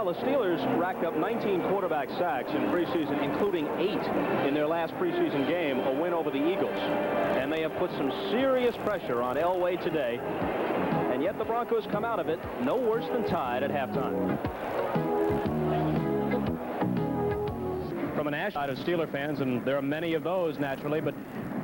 Well, the Steelers racked up 19 quarterback sacks in preseason, including 8 in their last preseason game, a win over the Eagles. And they have put some serious pressure on Elway today. And yet the Broncos come out of it no worse than tied at halftime. From a national side of Steeler fans, and there are many of those naturally, but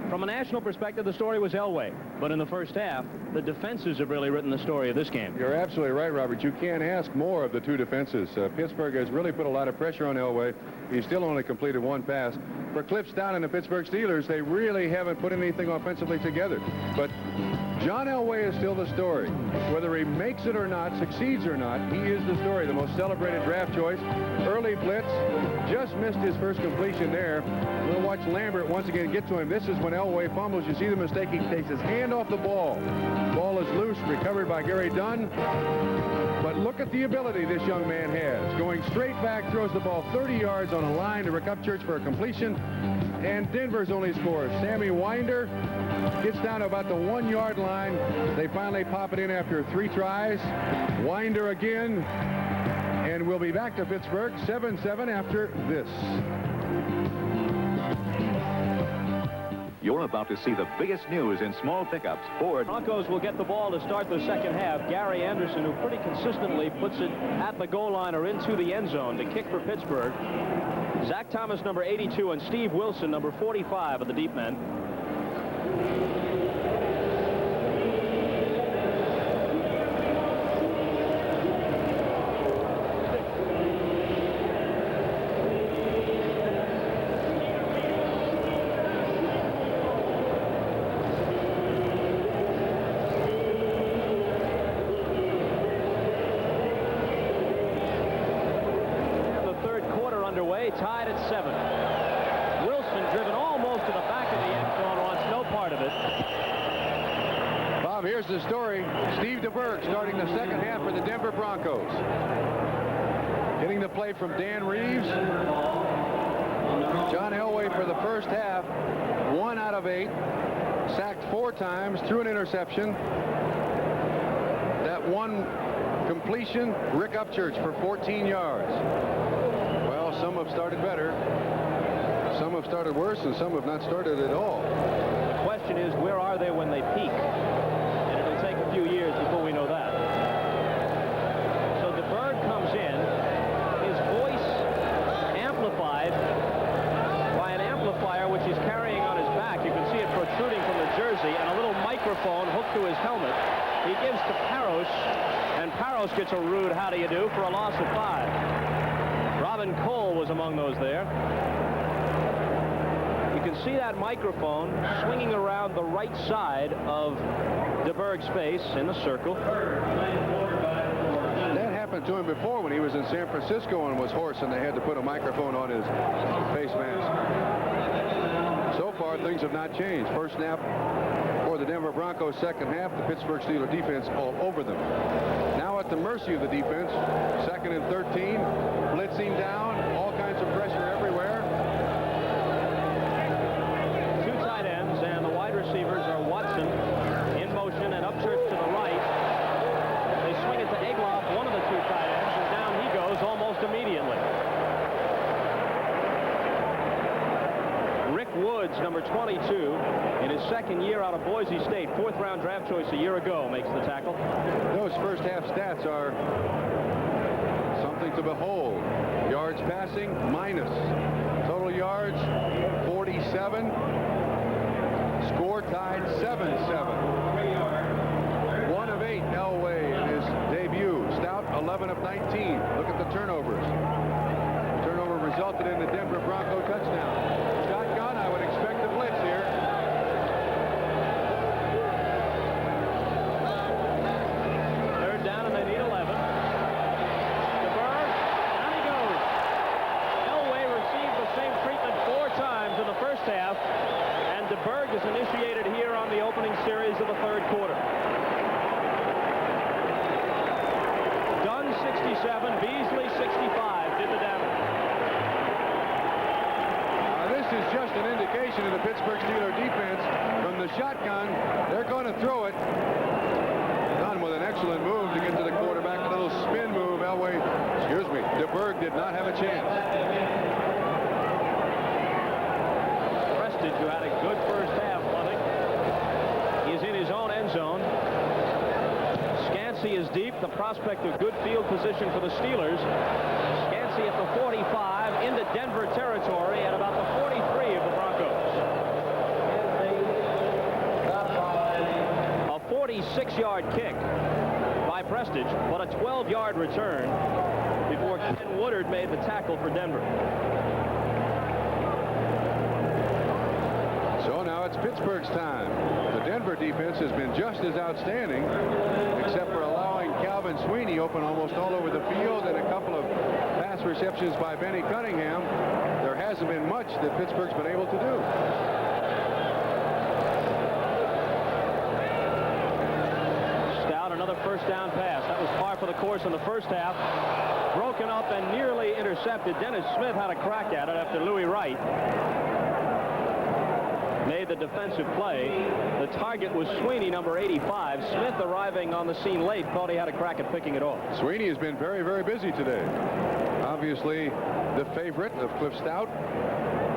from a national perspective, the story was Elway. But in the first half, the defenses have really written the story of this game. You're absolutely right, Robert. You can't ask more of the two defenses. Pittsburgh has really put a lot of pressure on Elway. He's still only completed 1 pass. For Cliff Stout and the Pittsburgh Steelers, they really haven't put anything offensively together. But John Elway is still the story. Whether he makes it or not, succeeds or not, he is the story. The most celebrated draft choice. Early blitz. Just missed his first completion there. We'll watch Lambert once again get to him. This is when Elway fumbles. You see the mistake. He takes his hand off the ball. Ball is loose, recovered by Gary Dunn. But look at the ability this young man has. Going straight back, throws the ball 30 yards on a line to Rick Upchurch for a completion. And Denver's only scores. Sammy Winder gets down to about the 1-yard line. They finally pop it in after 3 tries. Winder again. And we'll be back to Pittsburgh 7-7 after this. You're about to see the biggest news in small pickups. Ford. Broncos will get the ball to start the second half. Gary Anderson, who pretty consistently puts it at the goal line or into the end zone to kick for Pittsburgh. Zach Thomas, number 82, and Steve Wilson, number 45, of the deep men. Tied at 7. Wilson, driven almost to the back of the end zone, wants no part of it. Bob, here's the story. Steve DeBerg starting the second half for the Denver Broncos. Getting the play from Dan Reeves. John Elway for the first half, 1 out of 8. Sacked 4 times, threw an interception. That one completion, Rick Upchurch for 14 yards. Some have started better, some have started worse, and some have not started at all. The question is, where are they when they peak? And it'll take a few years before we know that. So DeBerg comes in, his voice amplified by an amplifier which he's carrying on his back. You can see it protruding from the jersey, and a little microphone hooked to his helmet. He gives to Paros, and Paros gets a rude how do you do for a loss of 5. Robin Cole was among those there. You can see that microphone swinging around the right side of DeBerg's face in the circle. That happened to him before when he was in San Francisco and was hoarse and they had to put a microphone on his face mask. So far, things have not changed. First snap for the Denver Broncos, second half, the Pittsburgh Steelers defense all over them. Now at the mercy of the defense, 2nd and 13, blitzing down, all kinds of pressure everywhere. 2 tight ends, and the wide receivers are Watson in motion and Upchurch to the right. They swing it to Egloff, one of the 2 tight ends, and down he goes almost immediately. Rick Woods, number 22, in his second year out of Boise State, 4th-round draft choice a year ago, makes the tackle. Those first half stats are something to behold. Yards passing, minus. Total yards, 47. Score tied, 7-7. 1 of 8, Elway in his debut. Stout, 11 of 19. Look at the turnovers. Turnover resulted in the Denver Bronco touchdown. Shotgun, I would expect a blitz here. Third down, and they need 11. DeBerg, down he goes. Elway received the same treatment 4 times in the first half, and DeBerg is initiated here on the opening series of the third quarter. Dunn 67, Beasley 65 did the damage. This is just an indication of the Pittsburgh Steelers defense. From the shotgun, they're going to throw it. Dunn with an excellent move to get to the quarterback. A little spin move Elway, DeBerg did not have a chance. Prestige, who had a good first half punting, is in his own end zone. Scansey is deep. The prospect of good field position for the Steelers. Scansey at the 45 into Denver territory at about the 43 of the Broncos. A 46-yard kick by Prestige, but a 12-yard return before Ken Woodard made the tackle for Denver. So now it's Pittsburgh's time. The Denver defense has been just as outstanding, except for allowing Calvin Sweeney open almost all over the field and a couple of pass receptions by Benny Cunningham. There hasn't been much that Pittsburgh's been able to do. Stout, another first down pass. That was par for the course in the first half. Broken up and nearly intercepted. Dennis Smith had a crack at it after Louis Wright made the defensive play. The target was Sweeney, number 85. Smith, arriving on the scene late, thought he had a crack at picking it off. Sweeney has been very, very busy today. Obviously, the favorite of Cliff Stout.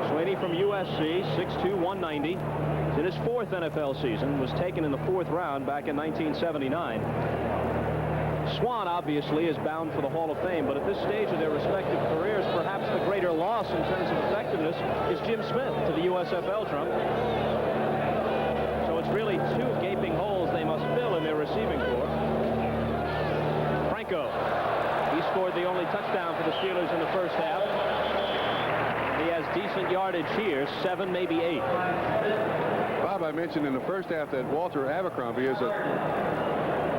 Sweeney from USC, 6'2", 190. It's in his fourth NFL season. Was taken in the fourth round back in 1979. Swan obviously is bound for the Hall of Fame, but at this stage of their respective careers, perhaps the greater loss in terms of effectiveness is Jim Smith to the USFL trunk. So it's really two gaping holes they must fill in their receiving corps. Franco, he scored the only touchdown for the Steelers in the first half. He has decent yardage here, 7, maybe 8. Bob, I mentioned in the first half that Walter Abercrombie is a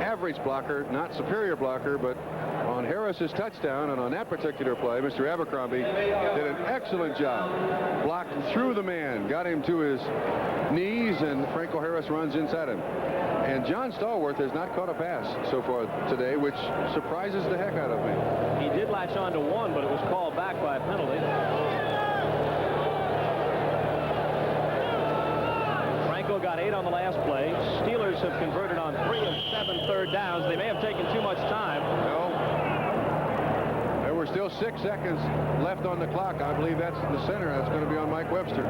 average blocker, not superior blocker, but on Harris's touchdown and on that particular play, Mr. Abercrombie did an excellent job. Blocked through the man, got him to his knees, and Franco Harris runs inside him. And John Stallworth has not caught a pass so far today, which surprises the heck out of me. He did latch on to one, but it was called back by a penalty. Franco got 8 on the last play. Steelers have converted on 3 of 7 third downs. They may have taken too much time. No. There were still 6 seconds left on the clock. I believe that's the center. That's going to be on Mike Webster.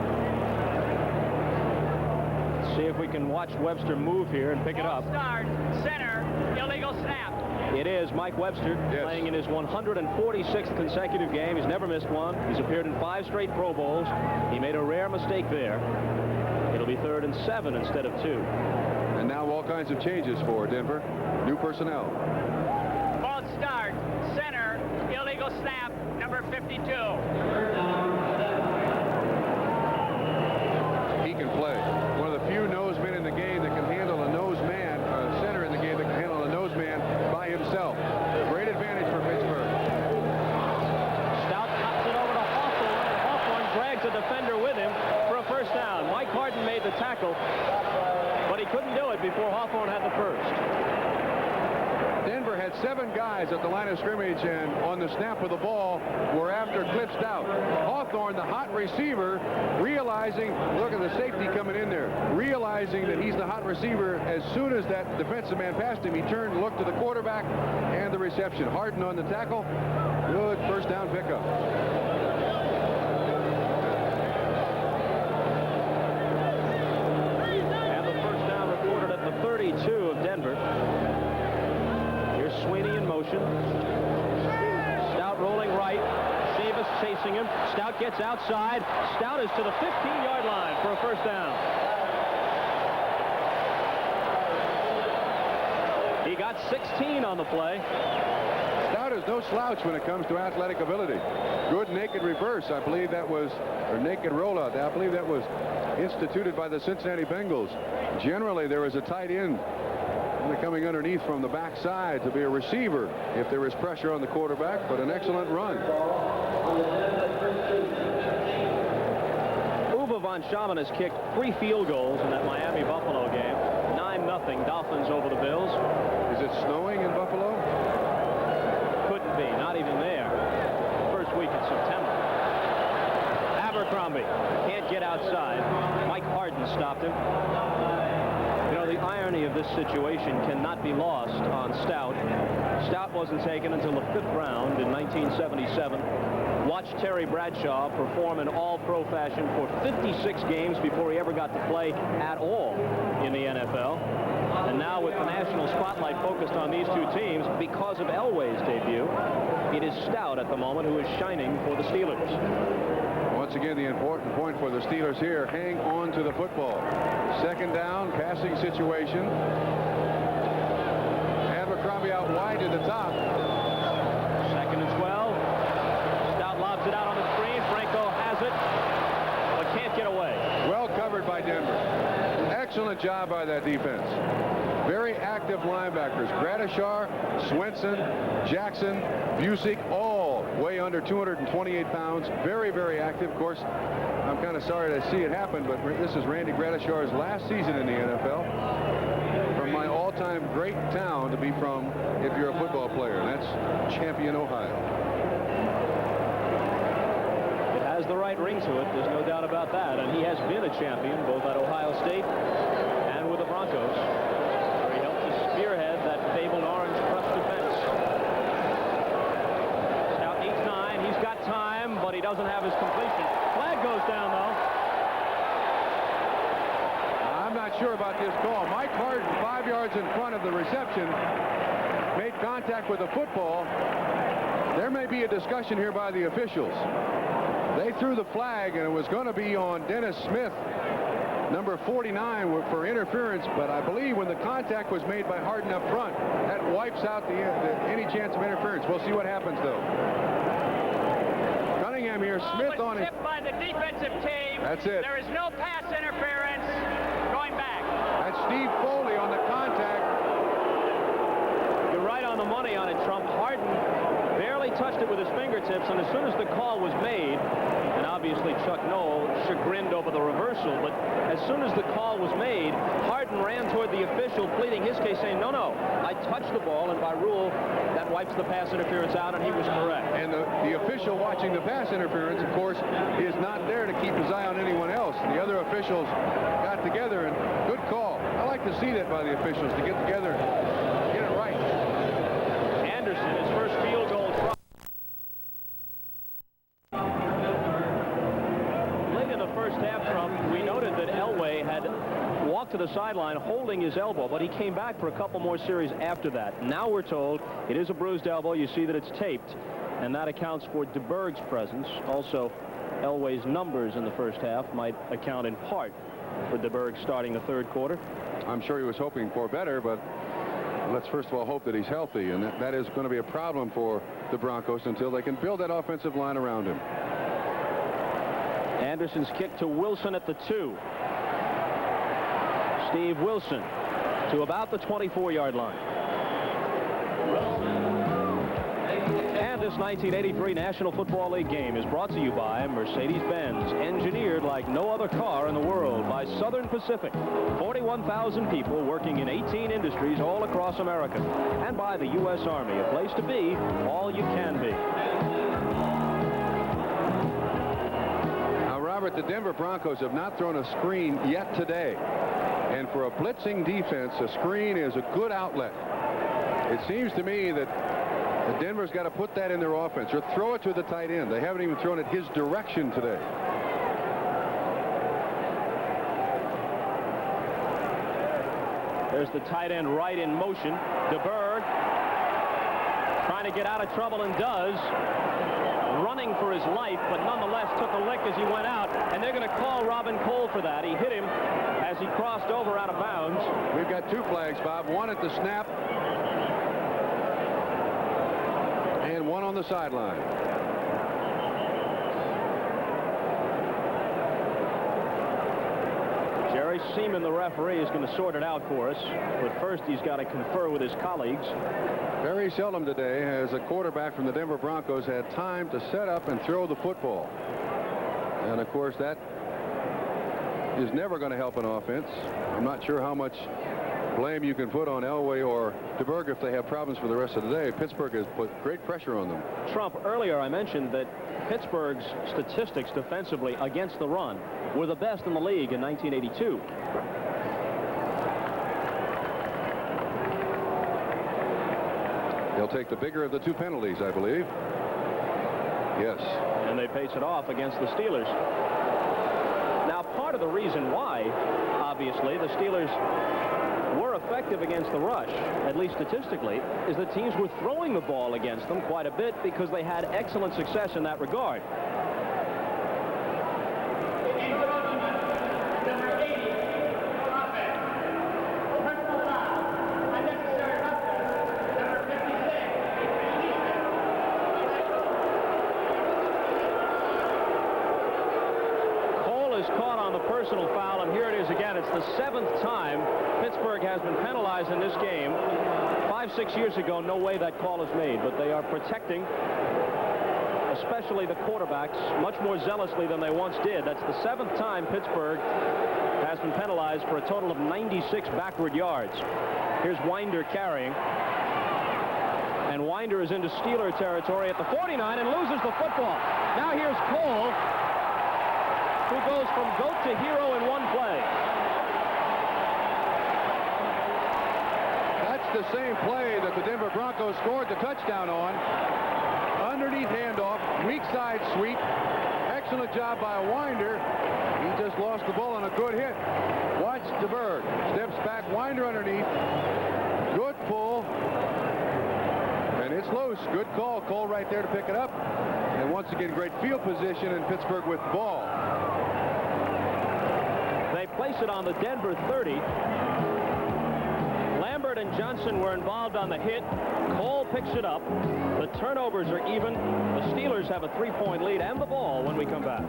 Let's see if we can watch Webster move here and pick it up. Start, center, illegal snap. It is Mike Webster, playing in his 146th consecutive game. He's never missed one. He's appeared in 5 straight Pro Bowls. He made a rare mistake there. It'll be 3rd and 7 instead of 2. And now all kinds of changes for Denver. New personnel. False start, center, illegal snap, number 52. He can play. One of the few nose men in the game that can handle a nose man, center in the game that can handle a nose man by himself. Great advantage for Pittsburgh. Stout cuts it over to Hawthorne, and Hawthorne drags a defender with him for a first down. Mike Harden made the tackle, but he couldn't do it before Hawthorne had the first. Denver had 7 guys at the line of scrimmage, and on the snap of the ball were after Cliff Stout. Hawthorne, the hot receiver, realizing, look at the safety coming in there, realizing that he's the hot receiver. As soon as that defensive man passed him, he turned, looked to the quarterback, and the reception. Harden on the tackle. Good first down pickup. And the first down recorded at the 32 of Denver. Here's Sweeney in motion. Stout rolling right. Chavis chasing him. Stout gets outside. Stout is to the 15-yard line for a first down. He got 16 on the play. Stout is no slouch when it comes to athletic ability. Good naked reverse, I believe that was, or naked rollout. I believe that was instituted by the Cincinnati Bengals. Generally, there is a tight end coming underneath from the backside to be a receiver if there is pressure on the quarterback, but an excellent run. Uwe von Schaman has kicked 3 field goals in that Miami-Buffalo game. 9-0 Dolphins over the Bills. Is it snowing in Buffalo? Couldn't be, not even there. First week in September. Abercrombie can't get outside. Mike Harden stopped him. You know, the irony of this situation cannot be lost on Stout. Stout wasn't taken until the 5th round in 1977. Watched Terry Bradshaw perform in all-pro fashion for 56 games before he ever got to play at all in the NFL. And now with the national spotlight focused on these two teams because of Elways' debut, it is Stout at the moment who is shining for the Steelers. Once again, the important point for the Steelers here, hang on to the football. 2nd down, passing situation. Abercrombie out wide to the top. 2nd and 12. Stout lobs it out on the screen. Franco has it, but can't get away. Well covered by Denver. Excellent job by that defense. Very active linebackers. Gradishar, Swenson, Jackson, Busick, all way under 228 pounds. Very, very active. Of course, I'm kind of sorry to see it happen, but this is Randy Gradishar's last season in the NFL. From my all-time great town to be from if you're a football player, and that's Champion, Ohio. It has the right ring to it. There's no doubt about that. And he has been a champion both at Ohio State and with the Broncos. He helped to spearhead that fabled orange crush defense. Stout needs 9. He's got time, but he doesn't have his completion. Flag goes down, though. I'm not sure about this call. Mike Harden, 5 yards in front of the reception, made contact with the football. There may be a discussion here by the officials. They threw the flag, and it was going to be on Dennis Smith, number 49, for interference, but I believe when the contact was made by Harden up front, that wipes out any chance of interference. We'll see what happens, though. Cunningham here, Smith on it. Tipped by the defensive team. That's it. There is no pass interference. Going back. That's Steve Foley on the contact. You're right on the money on it, Trump. Harden barely touched it with his fingertips, and as soon as the call was made, and obviously Chuck Noll chagrined over the reversal, but as soon as the call was made, Harden ran toward the official, pleading his case, saying, no, I touched the ball, and by rule, that wipes the pass interference out, and he was correct. And the official watching the pass interference, of course, is not there to keep his eye on anyone else. The other officials got together, and good call. I like to see that by the officials, to get together and get it right. Anderson, his first field goal try. Late in the first half, Trump, we noted that Elway had walked to the sideline holding his elbow, but he came back for a couple more series after that. Now we're told it is a bruised elbow. You see that it's taped, and that accounts for DeBerg's presence. Also, Elway's numbers in the first half might account in part for DeBerg starting the 3rd quarter. I'm sure he was hoping for better, but let's first of all hope that he's healthy, and that is going to be a problem for the Broncos until they can build that offensive line around him. Anderson's kick to Wilson at the 2. Steve Wilson to about the 24-yard line. And this 1983 National Football League game is brought to you by Mercedes-Benz, engineered like no other car in the world by Southern Pacific. 41,000 people working in 18 industries all across America. And by the U.S. Army, a place to be all you can be. Now, Robert, the Denver Broncos have not thrown a screen yet today. And for a blitzing defense, a screen is a good outlet. It seems to me that Denver's got to put that in their offense or throw it to the tight end. They haven't even thrown it his direction today. There's the tight end right in motion. DeBerg trying to get out of trouble and does. Running for his life, but nonetheless took a lick as he went out, and they're going to call Robin Cole for that. He hit him as he crossed over out of bounds. We've got 2 flags, Bob. One at the snap and one on the sideline. Jerry Seaman, the referee, is going to sort it out for us, but first he's got to confer with his colleagues. Very seldom today has a quarterback from the Denver Broncos had time to set up and throw the football. And, of course, that is never going to help an offense. I'm not sure how much blame you can put on Elway or DeBerg if they have problems for the rest of the day. Pittsburgh has put great pressure on them. Trump, earlier I mentioned that Pittsburgh's statistics defensively against the run were the best in the league in 1982. take the bigger of the 2 penalties, I believe. Yes. And they face it off against the Steelers. Now, part of the reason why, obviously, the Steelers were effective against the rush, at least statistically, is that teams were throwing the ball against them quite a bit because they had excellent success in that regard. Personal foul, and here it is again. It's the 7th time Pittsburgh has been penalized in this game. 5-6 years ago, no way that call is made, but they are protecting, especially the quarterbacks, much more zealously than they once did. That's the 7th time Pittsburgh has been penalized for a total of 96 backward yards. Here's Winder carrying, and Winder is into Steeler territory at the 49 and loses the football. Now here's Cole, who goes from goat to hero in one play. That's the same play that the Denver Broncos scored the touchdown on. Underneath handoff, weak side sweep. Excellent job by Winder. He just lost the ball on a good hit. Watch DeBerg. Steps back, Winder underneath. Good pull. And it's loose. Good call. Cole right there to pick it up. And once again, great field position in Pittsburgh with the ball. They place it on the Denver 30. Lambert and Johnson were involved on the hit. Cole picks it up. The turnovers are even. The Steelers have a 3-point lead and the ball when we come back.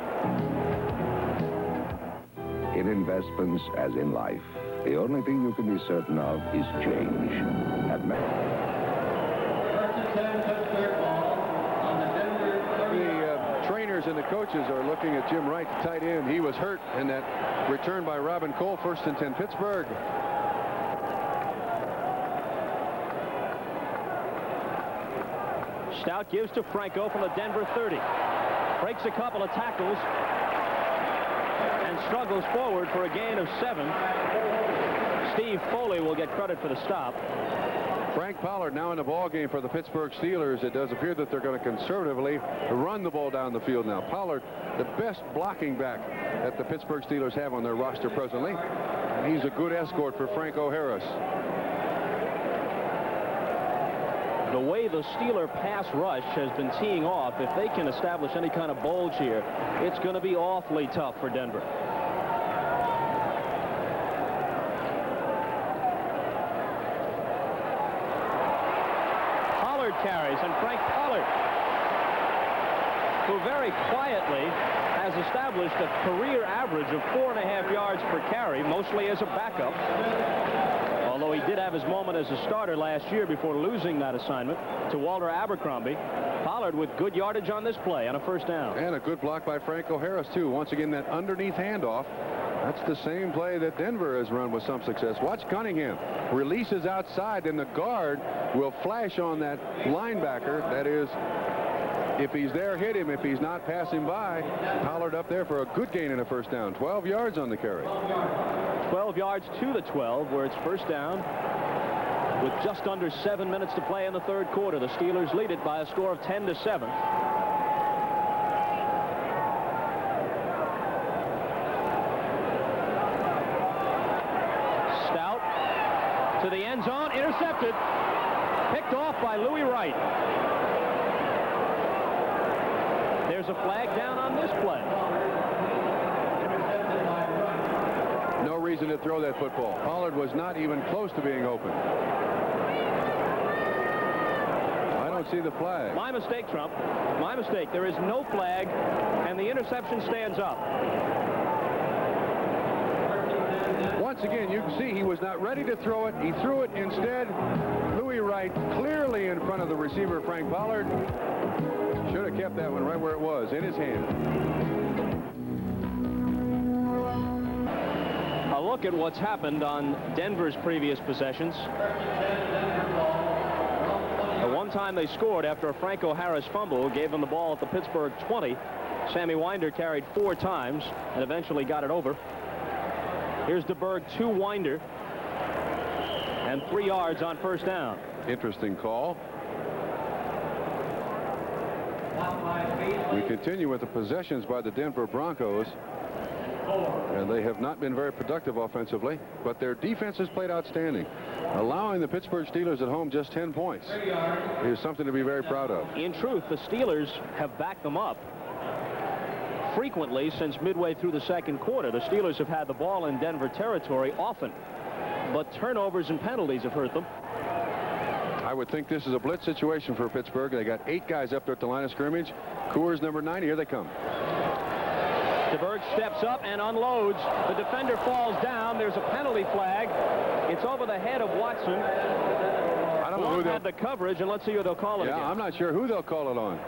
In investments, as in life, the only thing you can be certain of is change. At trainers and the coaches are looking at Jim Wright, the tight end. He was hurt in that return by Robin Cole, 1st and 10 Pittsburgh. Stout gives to Franco from the Denver 30. Breaks a couple of tackles and struggles forward for a gain of 7. Steve Foley will get credit for the stop. Frank Pollard now in the ball game for the Pittsburgh Steelers. It does appear that they're going to conservatively run the ball down the field now. Pollard, the best blocking back that the Pittsburgh Steelers have on their roster presently. And he's a good escort for Franco Harris. The way the Steeler pass rush has been teeing off, if they can establish any kind of bulge here, it's going to be awfully tough for Denver. Carries, and Frank Pollard, who very quietly has established a career average of 4.5 yards per carry, mostly as a backup, although he did have his moment as a starter last year before losing that assignment to Walter Abercrombie. Pollard with good yardage on this play on a 1st down. And a good block by Franco Harris, too. Once again, that underneath handoff. That's the same play that Denver has run with some success. Watch Cunningham. Releases outside, and the guard will flash on that linebacker. That is, if he's there, hit him. If he's not, pass him by. Pollard up there for a good gain in a 1st down. 12 yards on the carry. 12 yards to the 12, where it's 1st down with just under 7 minutes to play in the 3rd quarter. The Steelers lead it by a score of 10-7. To the end zone, intercepted, picked off by Louis Wright. There's a flag down on this play. No reason to throw that football. Pollard was not even close to being open. I don't see the flag. My mistake, Trump. My mistake. There is no flag, and the interception stands up. Once again, you can see he was not ready to throw it. He threw it instead. Louis Wright clearly in front of the receiver, Frank Pollard. Should have kept that one right where it was, in his hand. A look at what's happened on Denver's previous possessions. The one time they scored after a Franco Harris fumble gave them the ball at the Pittsburgh 20. Sammy Winder carried 4 times and eventually got it over. Here's DeBerg to Winder, and 3 yards on 1st down. Interesting call. We continue with the possessions by the Denver Broncos. And they have not been very productive offensively, but their defense has played outstanding. Allowing the Pittsburgh Steelers at home just 10 points is something to be very proud of. In truth, the Steelers have backed them up frequently since midway through the second quarter. The Steelers have had the ball in Denver territory often, but turnovers and penalties have hurt them. I would think this is a blitz situation for Pittsburgh. They got 8 guys up there at the line of scrimmage. Coors number 9. Here they come. DeBerg steps up and unloads. The defender falls down. There's a penalty flag. It's over the head of Watson. I don't know who had the coverage, and let's see who they'll call it again. I'm not sure who they'll call it on.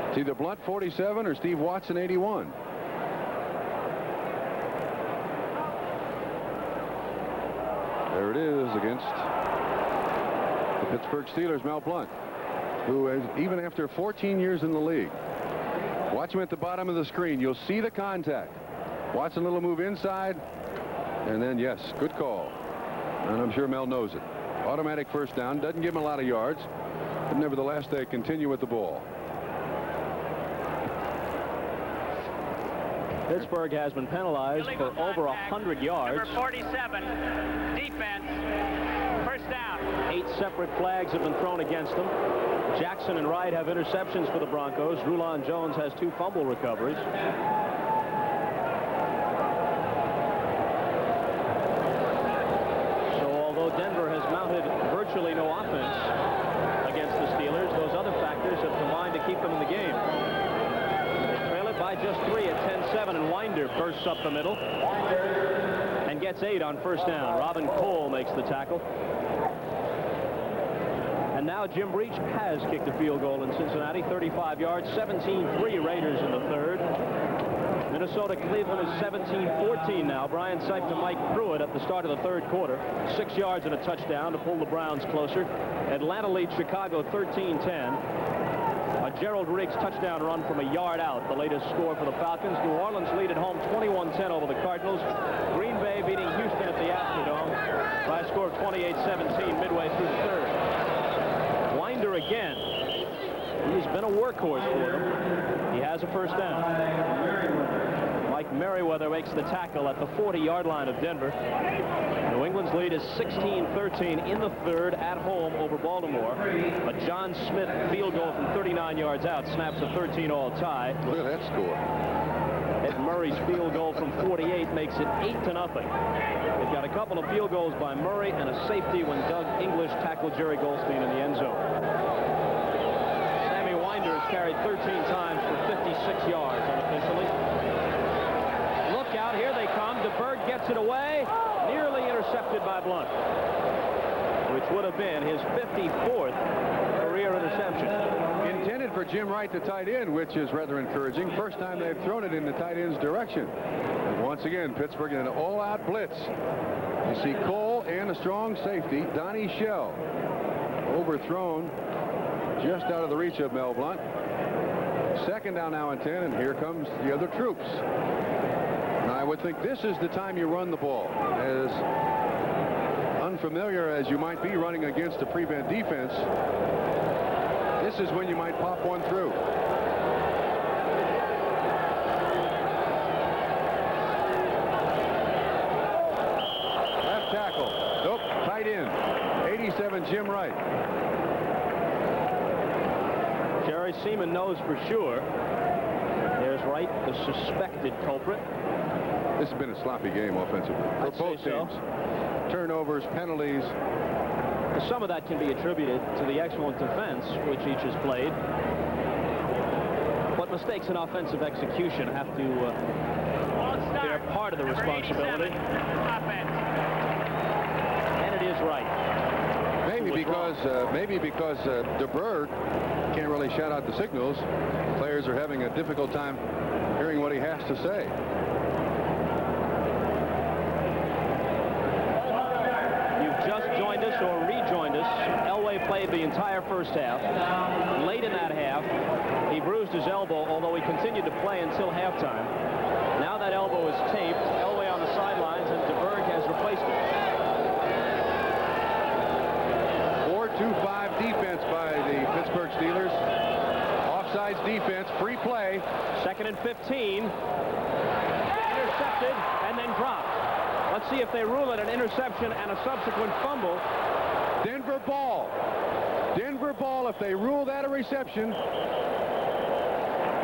It's either Blunt 47 or Steve Watson 81. There it is against the Pittsburgh Steelers, Mel Blunt, who is, even after 14 years in the league. Watch him at the bottom of the screen. You'll see the contact. Watson a little move inside, and then, yes, good call. And I'm sure Mel knows it. Automatic first down. Doesn't give him a lot of yards, but nevertheless, they continue with the ball. Pittsburgh has been penalized for over 100 yards. Number 47, defense, first down. 8 separate flags have been thrown against them. Jackson and Wright have interceptions for the Broncos. Rulon Jones has 2 fumble recoveries. So although Denver has mounted virtually no offense against the Steelers, those other factors have combined to keep them in the game. By just 3 at 10-7, and Winder bursts up the middle and gets 8 on first down. Robin Cole makes the tackle. And now Jim Breach has kicked a field goal in Cincinnati, 35 yards, 17-3 Raiders in the third. Minnesota-Cleveland is 17-14 now. Brian Sipe to Mike Pruitt at the start of the third quarter. 6 yards and a touchdown to pull the Browns closer. Atlanta leads Chicago 13-10. A Gerald Riggs touchdown run from a yard out, the latest score for the Falcons. New Orleans lead at home 21-10 over the Cardinals. Green Bay beating Houston at the Astrodome by a score of 28-17 midway through the third. Winder again. He's been a workhorse for them. He has a first down. Mike Merriweather makes the tackle at the 40-yard line of Denver. New England's lead is 16-13 in the third at home over Baltimore. A John Smith field goal from 39 yards out snaps a 13-all tie. Look at that score. Ed Murray's field goal from 48 makes it 8-0. They've got a couple of field goals by Murray and a safety when Doug English tackled Jerry Goldstein in the end zone. Sammy Winder has carried 13 times for 56 yards unofficially. Look out, here they come. DeBerg gets it away. Nearly intercepted by Blunt, which would have been his 54th career interception. Intended for Jim Wright, the tight end, which is rather encouraging. First time they've thrown it in the tight end's direction. And once again, Pittsburgh in an all-out blitz. You see Cole and a strong safety, Donnie Shell, overthrown just out of the reach of Mel Blunt. Second down now and 10, and here comes the other troops. I would think this is the time you run the ball. As unfamiliar as you might be running against a prevent defense, this is when you might pop one through. Left tackle. Nope, tight end. 87, Jim Wright. Jerry Seaman knows for sure. There's Wright, the suspected culprit. This has been a sloppy game offensively for both teams. Turnovers, penalties. Some of that can be attributed to the excellent defense which each has played. But mistakes in offensive execution have to bear part of the responsibility. And it is Wright. Maybe because DeBerg can't really shout out the signals. Players are having a difficult time hearing what he has to say. Joined us or rejoined us. Elway played the entire first half. Late in that half, he bruised his elbow, although he continued to play until halftime. Now that elbow is taped, Elway on the sidelines, and DeBerg has replaced him. 4-2-5 defense by the Pittsburgh Steelers. defense. Free play. 2nd and 15. Intercepted and then dropped. Let's see if they rule it an interception and a subsequent fumble. Denver ball. Denver ball. If they rule that a reception.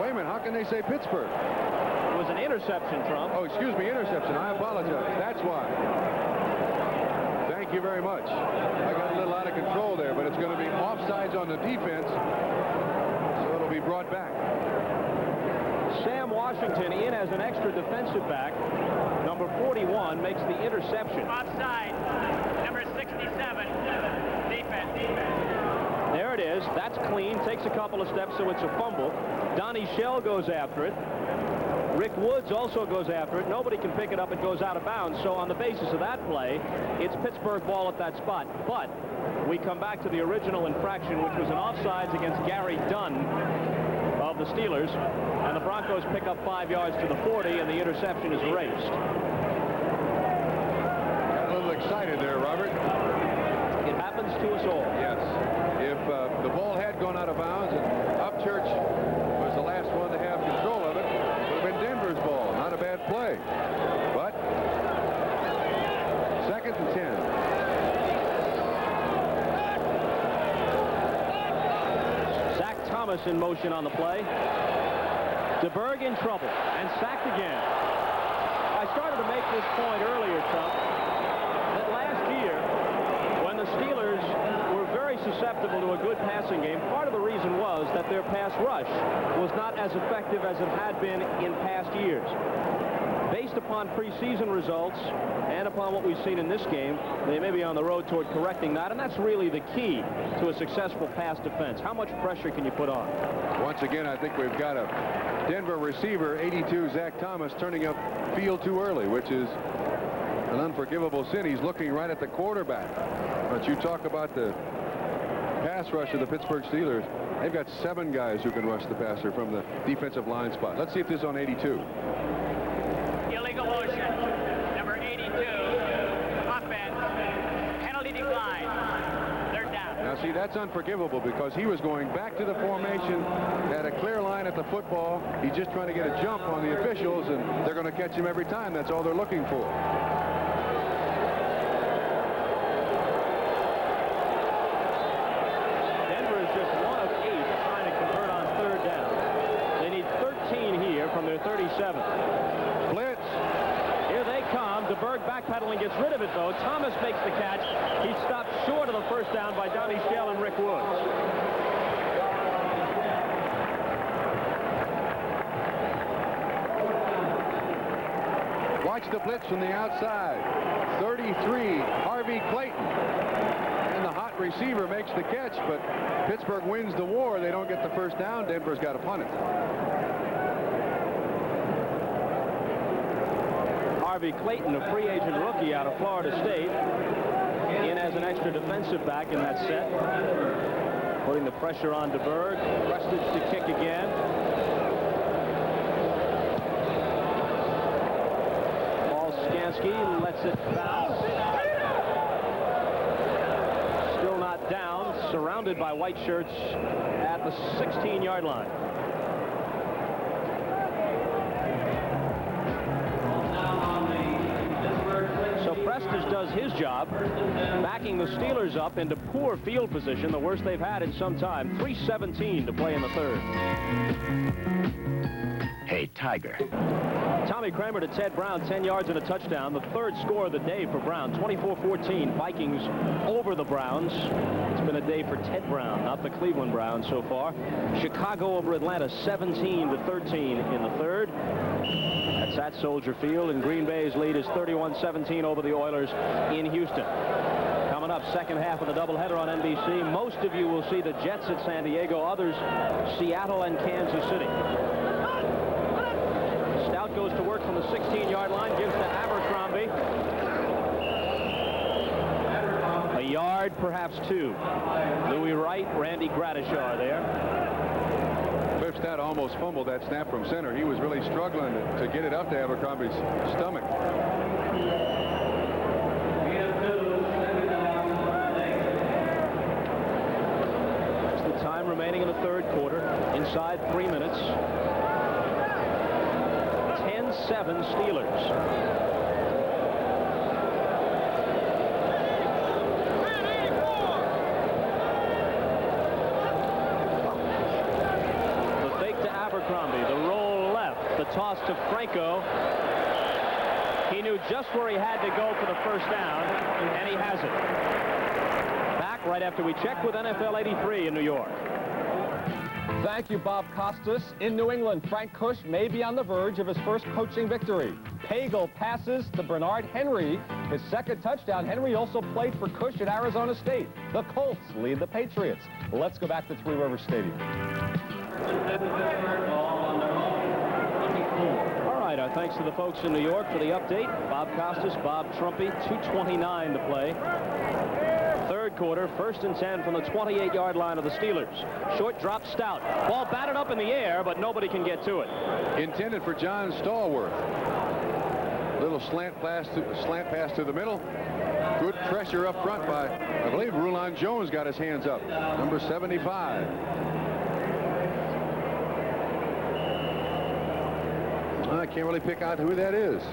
Wait a minute. How can they say Pittsburgh? It was an interception, Trump. Oh, excuse me. Interception. I apologize. That's why. Thank you very much. I got a little out of control there, but it's going to be offsides on the defense, so it'll be brought back. Sam Washington in as an extra defensive back. Number 41 makes the interception. Offside. Number 67. Defense. There it is. That's clean. Takes a couple of steps, so it's a fumble. Donnie Shell goes after it. Rick Woods also goes after it. Nobody can pick it up. It goes out of bounds. So on the basis of that play, it's Pittsburgh ball at that spot. But we come back to the original infraction, which was an offsides against Gary Dunn of the Steelers. And the Broncos pick up 5 yards to the 40, and the interception is erased. Got a little excited there, Robert. It happens to us all. Yes. If the ball had gone out of bounds and Upchurch was the last one to have control of it, it would have been Denver's ball. Not a bad play. But 2nd and 10. Zach Thomas in motion on the play. DeBerg in trouble and sacked again. I started to make this point earlier, Trump, that last year when the Steelers were very susceptible to a good passing game, part of the reason was that their pass rush was not as effective as it had been in past years. Based upon preseason results and upon what we've seen in this game, they may be on the road toward correcting that, and that's really the key to a successful pass defense. How much pressure can you put on? Once again, I think we've got a Denver receiver, 82, Zach Thomas, turning up field too early, which is an unforgivable sin. He's looking right at the quarterback. But you talk about the pass rush of the Pittsburgh Steelers. They've got 7 guys who can rush the passer from the defensive line spot. Let's see if this is on 82. Illegal motion. Number 82. Offense. Penalty decline. Third down. Now, see, that's unforgivable because he was going back to the formation, had a clear line at the football. He's just trying to get a jump on the officials, and they're going to catch him every time. That's all they're looking for. Denver is just 1 of 8 trying to convert on 3rd down. They need 13 here from their 37. Blitz. Here they come. DeBerg backpedaling, gets rid of it, though. Thomas makes the catch. He's stopped short of the first down by Donnie Shell and Rick Woods. Watch the blitz from the outside. 33, Harvey Clayton. And the hot receiver makes the catch, but Pittsburgh wins the war. They don't get the first down. Denver's got to punt it. Harvey Clayton, a free agent rookie out of Florida State, in as an extra defensive back in that set. Putting the pressure on DeBerg. Prestage to kick again. Paul Skansky lets it bounce. Still not down. Surrounded by white shirts at the 16-yard line. Prestage does his job, backing the Steelers up into poor field position, the worst they've had in some time. 3:17 to play in the 3rd. Hey, Tiger. Tommy Kramer to Ted Brown, 10 yards and a touchdown. The 3rd score of the day for Brown, 24-14. Vikings over the Browns. It's been a day for Ted Brown, not the Cleveland Browns so far. Chicago over Atlanta, 17-13 in the 3rd. That's at Soldier Field, and Green Bay's lead is 31-17 over the Oilers in Houston. Coming up, second half of the doubleheader on NBC. Most of you will see the Jets at San Diego, others Seattle and Kansas City. Stout goes to work from the 16-yard line, gives to Abercrombie. A yard, perhaps 2. Louis Wright, Randy Gradishar there. Cliff Stout almost fumbled that snap from center. He was really struggling to get it up to Abercrombie's stomach. There's the time remaining in the 3rd quarter. In inside 3 minutes. 10-7 Steelers. The roll left, the toss to Franco. He knew just where he had to go for the first down, and he has it. Back right after we check with NFL 83 in New York. Thank you, Bob Costas. In New England, Frank Kush may be on the verge of his first coaching victory. Pagel passes to Bernard Henry. His second touchdown. Henry also played for Kush at Arizona State. The Colts lead the Patriots. Let's go back to Three Rivers Stadium. All right, our thanks to the folks in New York for the update. Bob Costas, Bob Trumpy, 2:29 to play. Third quarter, 1st and 10 from the 28-yard line of the Steelers. Short drop, Stout. Ball batted up in the air, but nobody can get to it. Intended for John Stallworth. Little slant pass to the middle. Good pressure up front by, I believe, Rulon Jones got his hands up. Number 75. I can't really pick out who that is.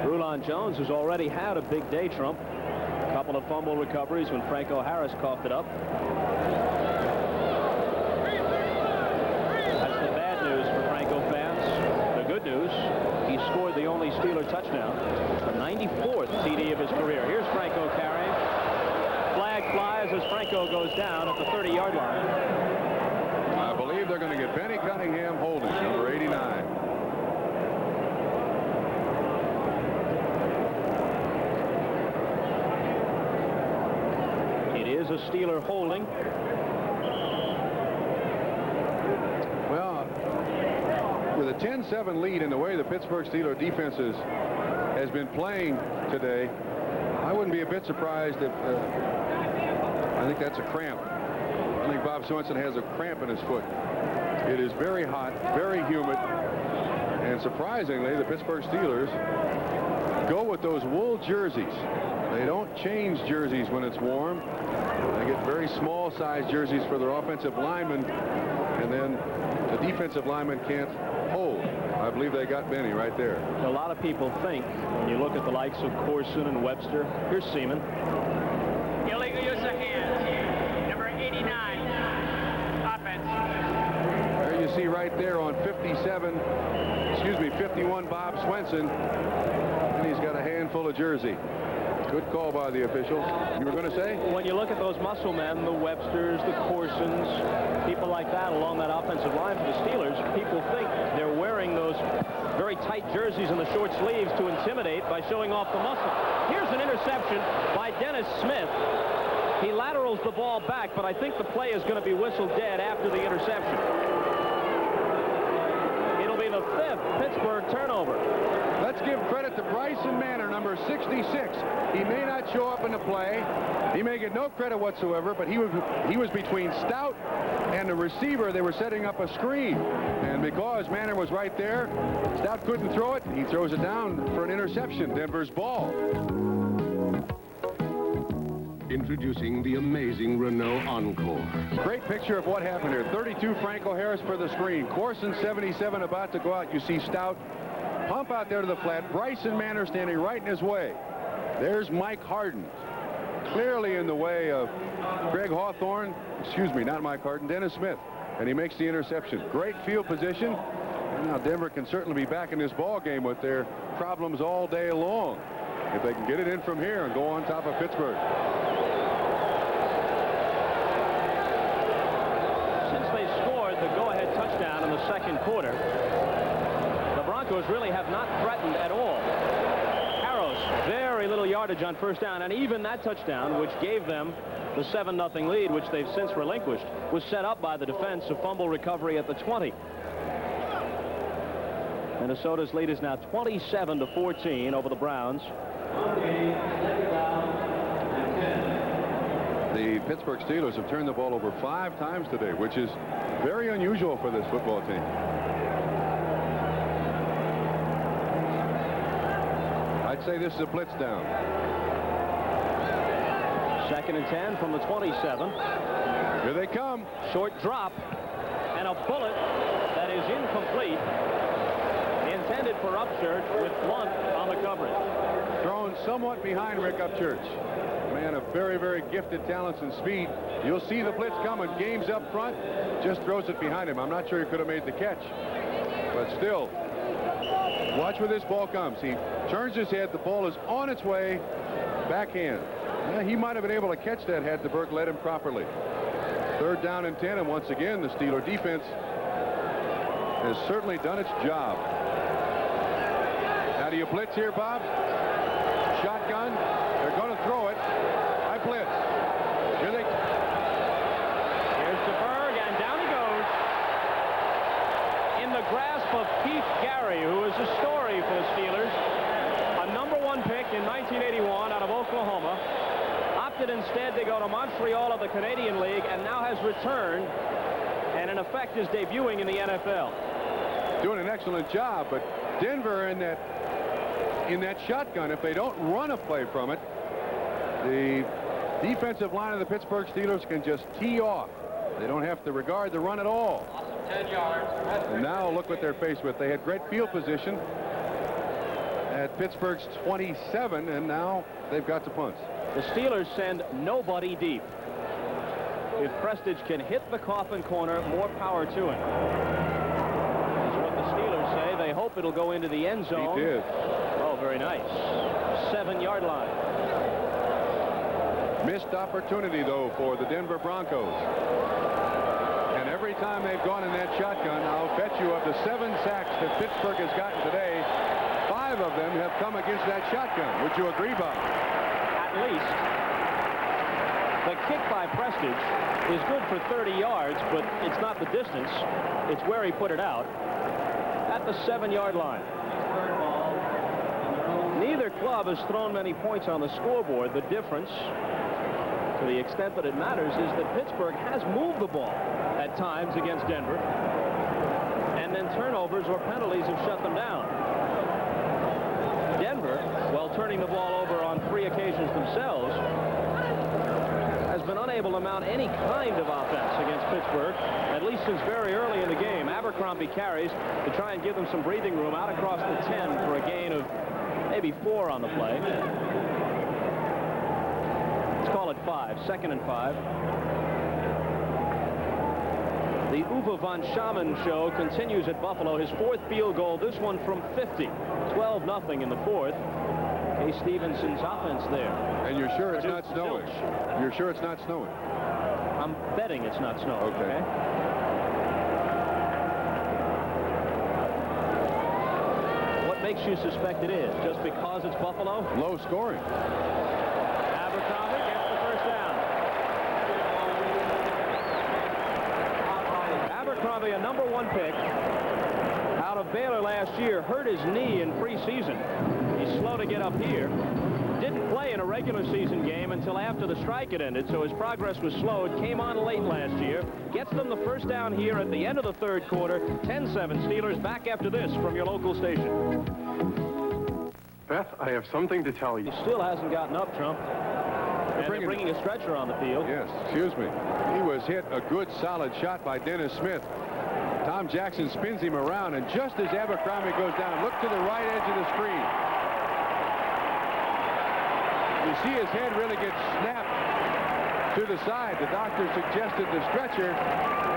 Rulon Jones has already had a big day, Trump. A couple of fumble recoveries when Franco Harris coughed it up. That's the bad news for Franco fans. The good news, he scored the only Steeler touchdown, the 94th TD of his career. Here's Franco carrying. Flag flies as Franco goes down at the 30-yard line. I believe they're going to get Benny Cunningham holding, number 89. It is a Steeler holding. Well, with a 10-7 lead in the way the Pittsburgh Steelers defense has been playing today, I wouldn't be a bit surprised if I think that's a cramp. I think Bob Swenson has a cramp in his foot. It is very hot, very humid, and surprisingly, the Pittsburgh Steelers go with those wool jerseys. They don't change jerseys when it's warm. They get very small-sized jerseys for their offensive linemen, and then the defensive linemen can't hold. I believe they got Benny right there. A lot of people think, when you look at the likes of Corson and Webster, here's Seaman. Illegal use of hands. Number 89. Offense. There you see right there on 51, Bob Swenson. And he's got a handful of jersey. Good call by the officials. You were going to say? When you look at those muscle men, the Websters, the Corsons, people like that along that offensive line for the Steelers, people think they're wearing those very tight jerseys and the short sleeves to intimidate by showing off the muscle. Here's an interception by Dennis Smith. He laterals the ball back, but I think the play is going to be whistled dead after the interception. It'll be the 5th Pittsburgh turnover. Let's give credit to Bryson Manor, number 66. He may not show up in the play. He may get no credit whatsoever, but he was between Stout and the receiver. They were setting up a screen. And because Manor was right there, Stout couldn't throw it. He throws it down for an interception. Denver's ball. Introducing the amazing Renault Encore. Great picture of what happened here. 32 Franco Harris for the screen. Corson 77 about to go out. You see Stout pump out there to the flat. Bryson Manor standing right in his way. There's Mike Harden. Clearly in the way of Greg Hawthorne. Excuse me, not Mike Harden. Dennis Smith. And he makes the interception. Great field position. And now Denver can certainly be back in this ball game with their problems all day long, if they can get it in from here and go on top of Pittsburgh. Since they scored the go-ahead touchdown in the second quarter, the Broncos really have not threatened at all. Harris, very little yardage on first down, and even that touchdown, which gave them the 7-0 lead, which they've since relinquished, was set up by the defense. A fumble recovery at the 20. Minnesota's lead is now 27-14 over the Browns. The Pittsburgh Steelers have turned the ball over 5 times today, which is very unusual for this football team. I'd say this is a blitz down. 2nd and 10 from the 27. Here they come. Short drop and a bullet that is incomplete. Intended for Upchurch with Blunt on the coverage. Thrown somewhat behind Rick Upchurch. Man of very, very gifted talents and speed. You'll see the blitz coming. Game's up front. Just throws it behind him. I'm not sure he could have made the catch. But still, watch where this ball comes. He turns his head. The ball is on its way. Backhand. Yeah, he might have been able to catch that had DeBerg led him properly. 3rd down and 10. And once again, the Steeler defense has certainly done its job. How do you blitz here, Bob? Shotgun. They're going to throw it. I blitz. Here they. Here's DeBerg, and down he goes. In the grasp of Keith Gary, who is a story for the Steelers. A #1 pick in 1981 out of Oklahoma. Opted instead to go to Montreal of the Canadian League, and now has returned, and in effect is debuting in the NFL. Doing an excellent job, but Denver in that shotgun, if they don't run a play from it, the defensive line of the Pittsburgh Steelers can just tee off. They don't have to regard the run at all. 10 yards. And now look what they're faced with. They had great field position at Pittsburgh's 27, and now they've got to punt. The Steelers send nobody deep. If Prestige can hit the coffin corner, more power to him. That's what the Steelers say. They hope it'll go into the end zone. He did. Oh, very nice. 7-yard line. Missed opportunity, though, for the Denver Broncos. And every time they've gone in that shotgun, I'll bet you of the 7 sacks that Pittsburgh has gotten today, 5 of them have come against that shotgun. Would you agree, Bob? At least. The kick by Prestige is good for 30 yards, but it's not the distance. It's where he put it out at the 7-yard line. Neither club has thrown many points on the scoreboard. The difference, to the extent that it matters, is that Pittsburgh has moved the ball at times against Denver, and then turnovers or penalties have shut them down. Denver, while turning the ball over on 3 occasions themselves, has been unable to mount any kind of offense against Pittsburgh, at least since very early in the game. Abercrombie carries to try and give them some breathing room out across the 10 for a gain of maybe 4 on the play. Let's call it 5. 2nd and 5. The Uwe von Schamann show continues at Buffalo. His 4th field goal, this one from 50. 12-0 in the 4th. Case Stevenson's offense there. And you're sure it's not snowing? You're sure it's not snowing? I'm betting it's not snowing. Okay. What makes you suspect it is? Just because it's Buffalo? Low scoring. Abercrombie gets the first down. Abercrombie, a #1 pick out of Baylor last year, hurt his knee in preseason. He's slow to get up here. Didn't play in a regular season game until after the strike had ended, so his progress was slowed. Came on late last year. Gets them the first down here at the end of the 3rd quarter. 10-7 Steelers. Back after this from your local station. Beth, I have something to tell you. He still hasn't gotten up, Trump. And they're bringing a stretcher on the field. Yes, excuse me. He was hit a good solid shot by Dennis Smith. Tom Jackson spins him around, and just as Abercrombie goes down, look to the right edge of the screen. You see his head really get snapped to the side. The doctor suggested the stretcher.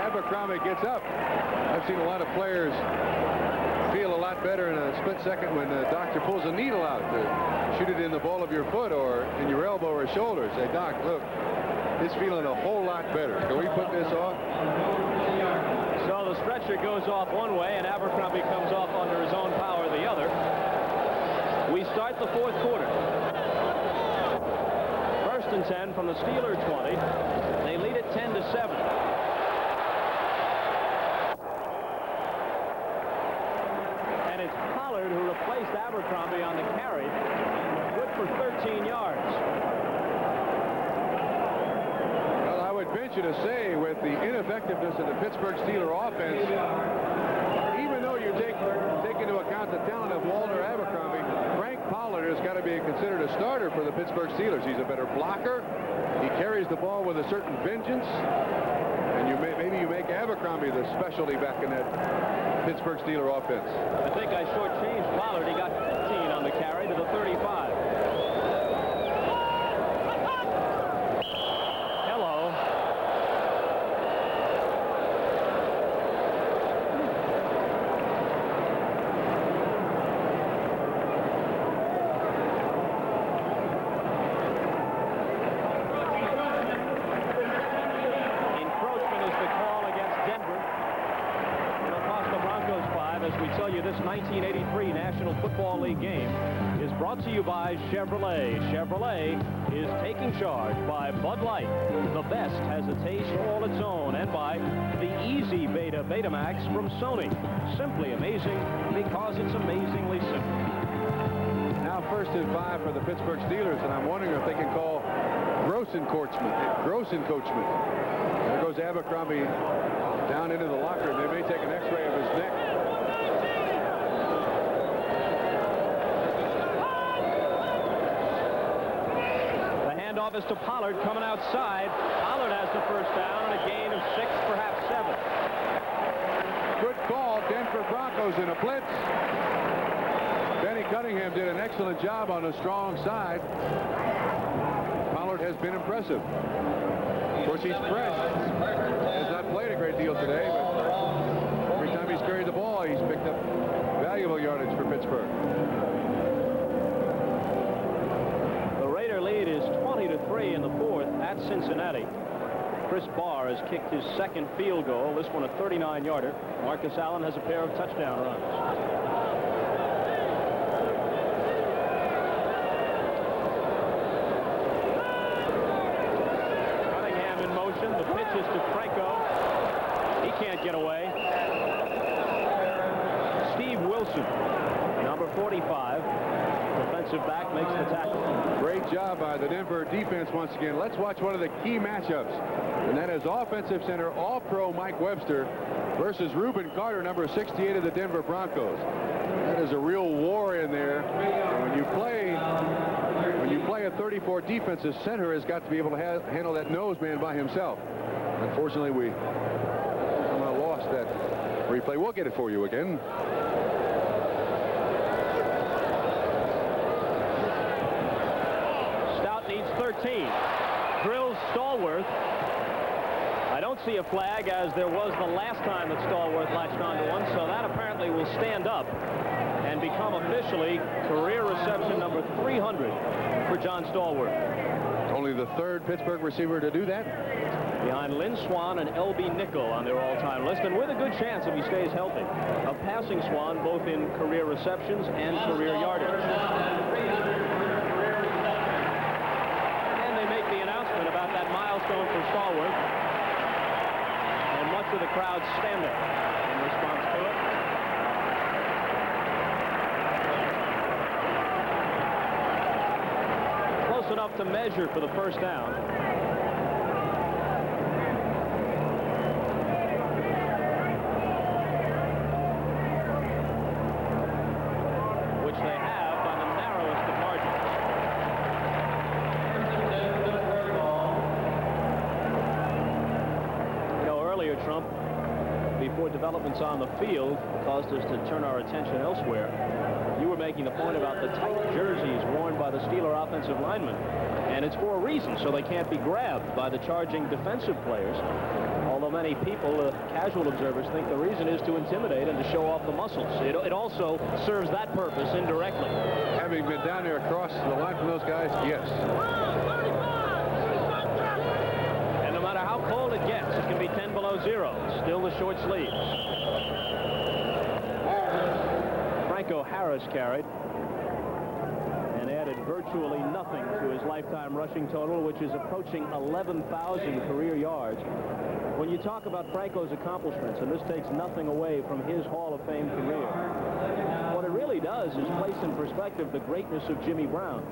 Abercrombie gets up. I've seen a lot of players feel a lot better in a split second when the doctor pulls a needle out to shoot it in the ball of your foot or in your elbow or shoulder. Say, Doc, look, it's feeling a whole lot better. Can we put this off? So the stretcher goes off one way, and Abercrombie comes off under his own power the other. We start the 4th quarter. 1st and 10 from the Steeler 20. They lead it 10-7. And it's Pollard who replaced Abercrombie on the carry. Good for 13 yards. Well, I would venture to say with the ineffectiveness of the Pittsburgh Steeler offense, even though you take into account the talent of Walter Abercrombie, Frank Pollard has got to be considered a starter for the Pittsburgh Steelers. He's a better blocker. He carries the ball with a certain vengeance. And And maybe you make Abercrombie the specialty back in that Pittsburgh Steeler offense. I think I shortchanged Pollard. He got 15 on the carry to the 35. Hello. Encroachment is the call against Denver. It'll cost the Broncos 5 as we tell you this 1983 National Football League game is brought to you by Chevrolet. Chevrolet is taking charge by Bud Light. The best has a taste all its own. And by the Easy Beta Betamax from Sony. Simply amazing because it's amazingly simple. Now 1st and 5 for the Pittsburgh Steelers, and I'm wondering if they can call gross encroachment. There goes Abercrombie down into the locker, and they may take an x-ray of his neck. The handoff is to Pollard coming outside. Pollard has the first down and a gain of 6, perhaps 7. Good call, Denver Broncos in a blitz. Benny Cunningham did an excellent job on the strong side. Pollard has been impressive. Of course, he's fresh. Has not played a great deal today, but every time he's carried the ball, he's picked up valuable yardage for Pittsburgh. The Raider lead is 20-3 in the 4th at Cincinnati. Chris Barr has kicked his second field goal, this one a 39-yarder. Marcus Allen has a pair of touchdown runs. Cunningham in motion. The pitch is to Franco. He can't get away. Steve Wilson, number 45. Defensive back makes the tackle. Great job by the Denver defense once again. Let's watch one of the key matchups, and that is offensive center All-Pro Mike Webster versus Reuben Carter, number 68 of the Denver Broncos. That is a real war in there. And when you play a 34 defensive center has got to be able to handle that nose man by himself. Unfortunately, we somehow lost that replay. We'll get it for you again. Needs 13. Drills Stallworth. I don't see a flag as there was the last time that Stallworth latched onto one, so that apparently will stand up and become officially career reception number 300 for John Stallworth. Only the 3rd Pittsburgh receiver to do that. Behind Lynn Swan and L.B. Nickel on their all-time list, and with a good chance, if he stays healthy, of passing Swan both in career receptions and career yardage. About that milestone for Stallworth, and much of the crowd standing in response to it. Close enough to measure for the first down. Which they have by the narrowest of margins. Trump, before developments on the field caused us to turn our attention elsewhere, you were making the point about the tight jerseys worn by the Steeler offensive linemen, and it's for a reason, so they can't be grabbed by the charging defensive players, although many people, casual observers, think the reason is to intimidate and to show off the muscles. It also serves that purpose indirectly. Having been down there across the line from those guys, yes. How cold it gets, it can be 10 below 0. Still the short sleeves. Franco Harris carried and added virtually nothing to his lifetime rushing total, which is approaching 11,000 career yards. When you talk about Franco's accomplishments, and this takes nothing away from his Hall of Fame career, what it really does is place in perspective the greatness of Jimmy Brown.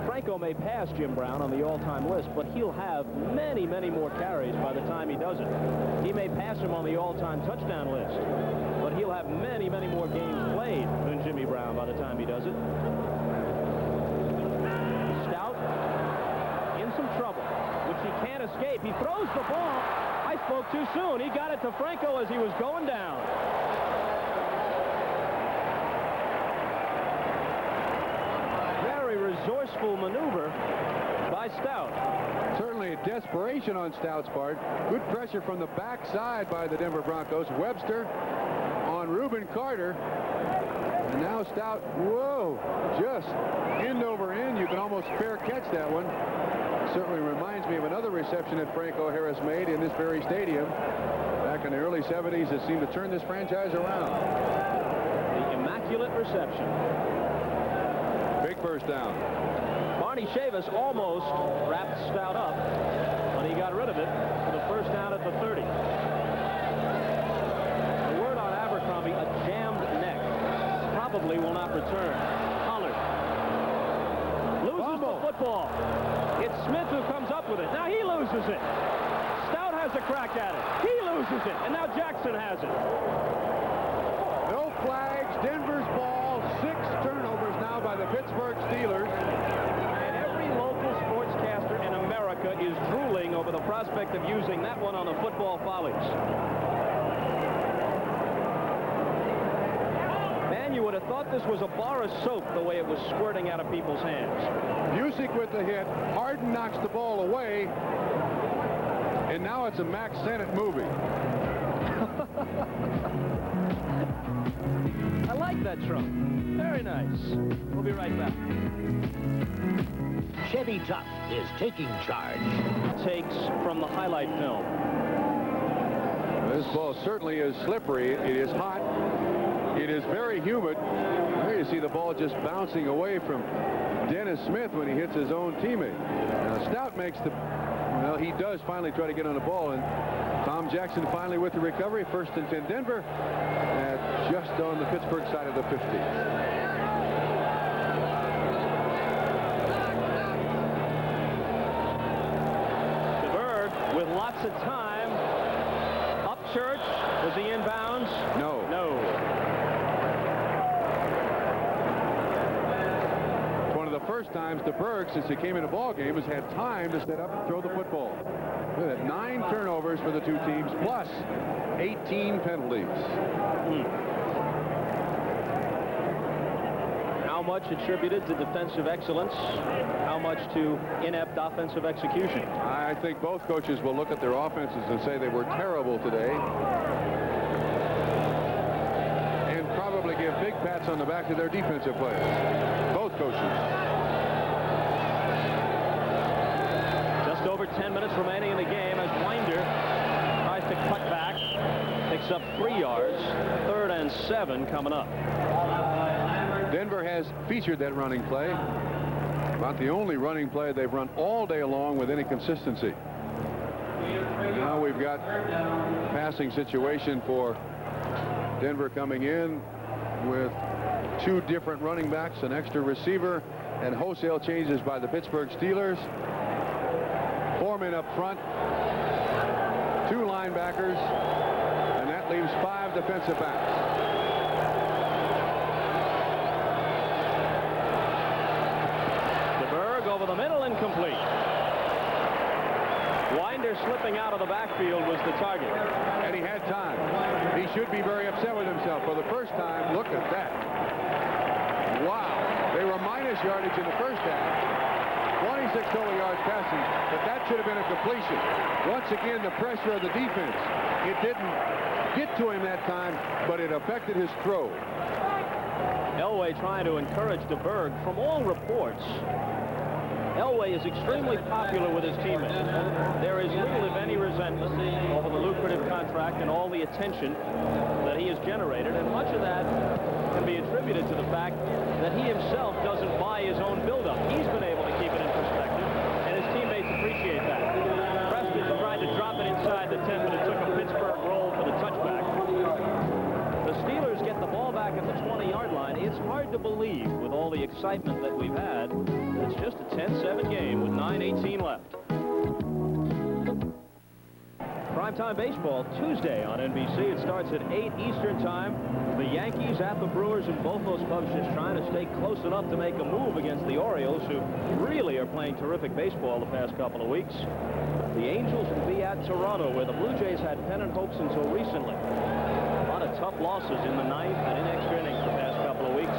Franco may pass Jim Brown on the all-time list, but he'll have many, many more carries by the time he does it. He may pass him on the all-time touchdown list, but he'll have many, many more games played than Jimmy Brown by the time he does it. Stout in some trouble, which he can't escape. He throws the ball. I spoke too soon. He got it to Franco as he was going down. Very resourceful maneuver by Stout. Certainly desperation on Stout's part. Good pressure from the backside by the Denver Broncos. Webster on Reuben Carter. And now Stout, whoa, just end over end. You can almost fair catch that one. Certainly reminds me of another reception that Franco Harris made in this very stadium back in the early 70s that seemed to turn this franchise around. The immaculate reception. Big first down. Barney Chavis almost wrapped Stout up, but he got rid of it for the first down at the 30. The word on Abercrombie, a jammed neck. Probably will not return. Pollard loses the football. It's Smith who comes up with it. Now he loses it. Stout has a crack at it. He loses it. And now Jackson has it. No flags. Denver's ball. 6 turnovers now by the Pittsburgh Steelers. And every local sportscaster in America is drooling over the prospect of using that one on the Football Follies. Man, you would have thought this was a bar of soap the way it was squirting out of people's hands. Busick with the hit. Harden knocks the ball away. And now it's a Max Sennett movie. I like that trump. Very nice. We'll be right back. Chevy Tough is taking charge. Takes from the highlight film. This ball certainly is slippery. It is hot. It is very humid. There you see the ball just bouncing away from Dennis Smith when he hits his own teammate. Now Stout makes the, well, he does finally try to get on the ball, and Tom Jackson finally with the recovery. 1st and 10 Denver, at just on the Pittsburgh side of the 50. DeBerg with lots of time. Upchurch, was he in bounds? No. No. The first times DeBerg, since he came in the ball game, has had time to set up and throw the football. Look at that, 9 turnovers for the two teams, plus 18 penalties. How much attributed to defensive excellence? How much to inept offensive execution? I think both coaches will look at their offenses and say they were terrible today. And probably give big pats on the back to their defensive players. Both coaches. Over 10 minutes remaining in the game as Winder tries to cut back, picks up 3 yards. 3rd and 7 coming up. Denver has featured that running play. About the only running play they've run all day long with any consistency. Now we've got passing situation for Denver coming in with 2 different running backs, an extra receiver, and wholesale changes by the Pittsburgh Steelers. 4 men up front, 2 linebackers, and that leaves 5 defensive backs. DeBerg over the middle, incomplete. Winder slipping out of the backfield was the target. And he had time. He should be very upset with himself. For the first time, look at that. Wow. They were minus yardage in the first half. 26 total yards passing, but that should have been a completion. Once again, the pressure of the defense. It didn't get to him that time, but it affected his throw. Elway trying to encourage DeBerg. From all reports, Elway is extremely popular with his teammates. There is little, if any, resentment over the lucrative contract and all the attention that he has generated, and much of that can be attributed to the fact that he himself doesn't buy his own buildup. He's been able to keep it in perspective, and his teammates appreciate that. Preston tried to drop it inside the 10, but it took a Pittsburgh roll for the touchback. The Steelers get the ball back at the 20-yard line. It's hard to believe, with all the excitement that we've had, it's just a 10-7 game with 9:18 left. Primetime baseball Tuesday on NBC. It starts at 8 Eastern time. The Yankees at the Brewers, and both those clubs just trying to stay close enough to make a move against the Orioles, who really are playing terrific baseball the past couple of weeks. The Angels will be at Toronto, where the Blue Jays had pennant hopes until recently. A lot of tough losses in the ninth and in extra innings the past couple of weeks,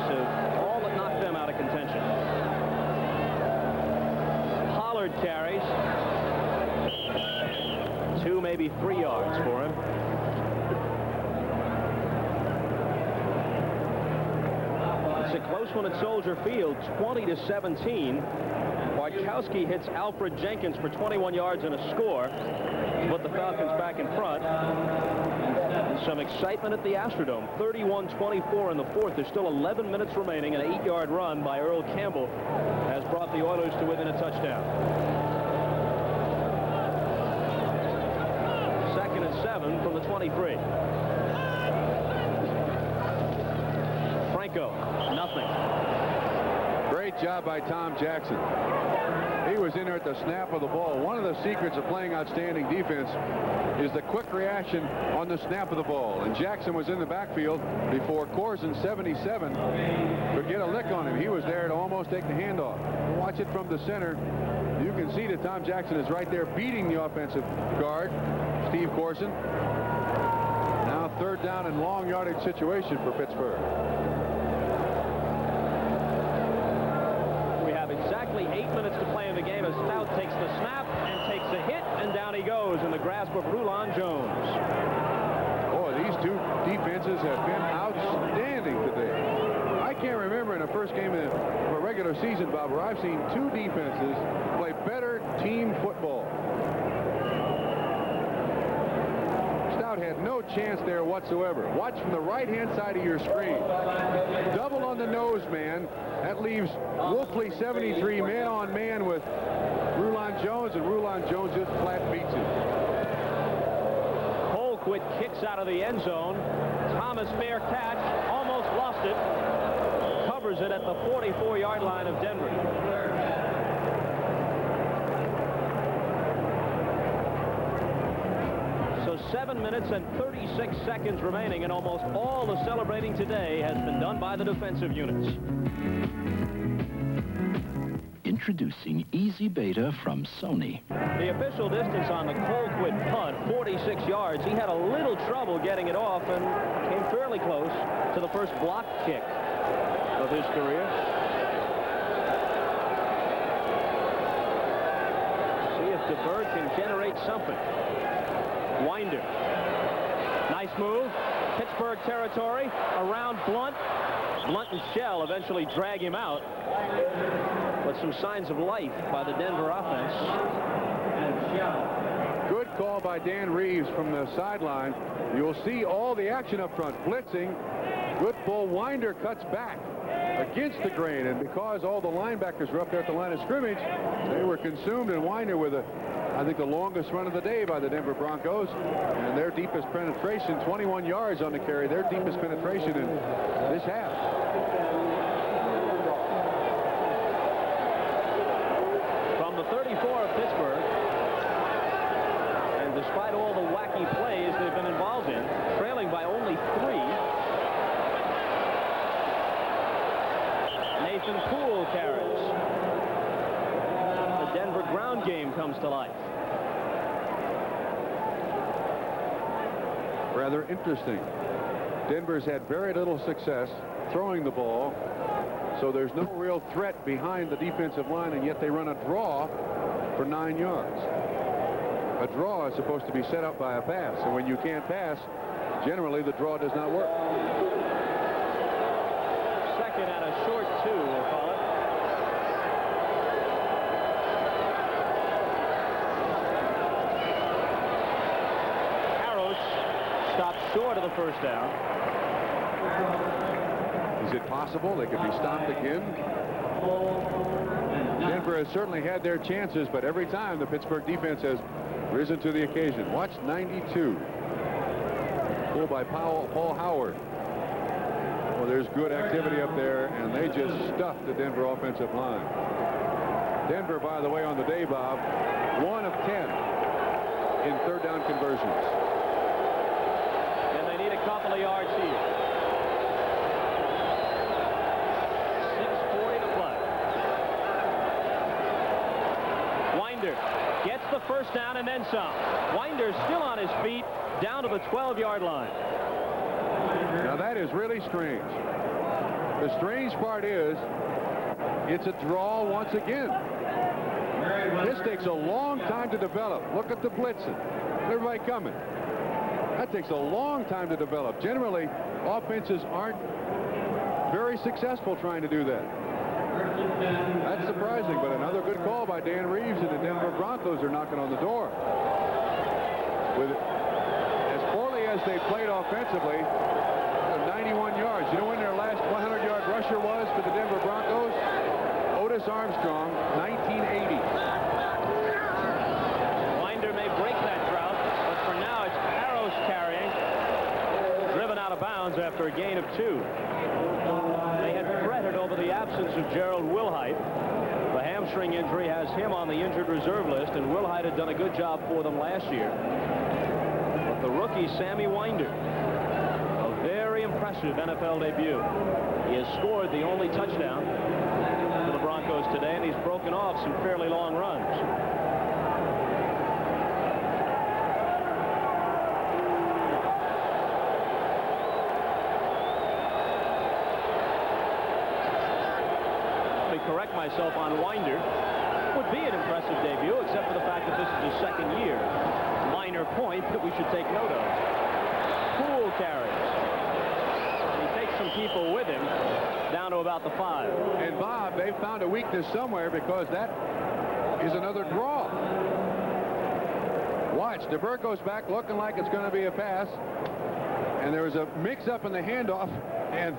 all that knocked them out of contention. Pollard carries. 2, maybe 3 yards for him. It's a close one at Soldier Field, 20-17. Bartkowski hits Alfred Jenkins for 21 yards and a score to put the Falcons back in front. Some excitement at the Astrodome. 31-24 in the fourth. There's still 11 minutes remaining. An 8-yard run by Earl Campbell has brought the Oilers to within a touchdown. 2nd and 7 from the 23. Franco, nothing. Great job by Tom Jackson. He was in there at the snap of the ball. One of the secrets of playing outstanding defense is the quick reaction on the snap of the ball. And Jackson was in the backfield before Corson, 77, could get a lick on him. He was there to almost take the handoff. Watch it from the center. You can see that Tom Jackson is right there beating the offensive guard, Steve Corson. Now 3rd down and long yardage situation for Pittsburgh. Exactly 8 minutes to play in the game as Stout takes the snap and takes a hit, and down he goes in the grasp of Rulon Jones. Boy, these two defenses have been outstanding today. I can't remember in the first game of a regular season, Bob, where I've seen 2 defenses play better team football. Stout had no chance there whatsoever. Watch from the right-hand side of your screen. Double on the nose man. That leaves Wolfley, 73, man-on-man with Rulon Jones, and Rulon Jones just flat beats him. Colquitt kicks out of the end zone. Thomas, fair catch, almost lost it. Covers it at the 44-yard line of Denver. So 7 minutes and 36 seconds remaining, and almost all the celebrating today has been done by the defensive units. Introducing Easy Beta from Sony. The official distance on the Colquitt punt, 46 yards. He had a little trouble getting it off and came fairly close to the first block kick of his career. See if DeBerg can generate something. Winder. Nice move. Pittsburgh territory around Blunt. Blunt and Shell eventually drag him out. But some signs of life by the Denver offense. Good call by Dan Reeves from the sideline. You'll see all the action up front. Blitzing. Good pull. Winder cuts back against the grain. And because all the linebackers were up there at the line of scrimmage, they were consumed. And Winder with I think the longest run of the day by the Denver Broncos, and their deepest penetration, 21 yards on the carry, their deepest penetration in this half. From the 34 of Pittsburgh, and despite all the wacky plays they've been involved in, trailing by only 3, Nathan Poole carries. The Denver ground game comes to life. Rather interesting. Denver's had very little success throwing the ball, so there's no real threat behind the defensive line, and yet they run a draw for 9 yards. A draw is supposed to be set up by a pass, and when you can't pass, generally the draw does not work. 2nd and a short 2, we'll call it. Stopped short of the first down. Is it possible they could be stopped again? Denver has certainly had their chances, but every time the Pittsburgh defense has risen to the occasion. Watch 92. Pull by Paul Howard. Well, there's good activity up there, and they just stuffed the Denver offensive line. Denver, by the way, on the day, Bob, 1 of 10 in third down conversions. And they need a couple of yards here. 6:40 to play. Winder gets the first down and then some. Winder still on his feet down to the 12-yard line. Now that is really strange. The strange part is it's a draw once again. This takes a long time to develop. Look at the blitzing. Everybody coming. That takes a long time to develop. Generally, offenses aren't very successful trying to do that. That's surprising, but another good call by Dan Reeves, and the Denver Broncos are knocking on the door. With as poorly as they played offensively, 91 yards. You know when their last 100-yard rusher was for the Denver Broncos? Otis Armstrong, 1980. Winder may break that drought, but for now it's Arrows carrying. Driven out of bounds after a gain of 2. They had fretted over the absence of Gerald Wilhite. The hamstring injury has him on the injured reserve list, and Wilhite had done a good job for them last year. But the rookie, Sammy Winder, a very impressive NFL debut. He has scored the only touchdown for the Broncos today, and he's broken off some fairly long runs. Let me correct myself on Winder. Would be an impressive debut, except for the fact that this is his second year. Minor point that we should take note of. Poole carries. He takes some people with him down to about the 5. And Bob, they found a weakness somewhere, because that is another draw. Watch, DeBerg goes back looking like it's going to be a pass, and there was a mix-up in the handoff, and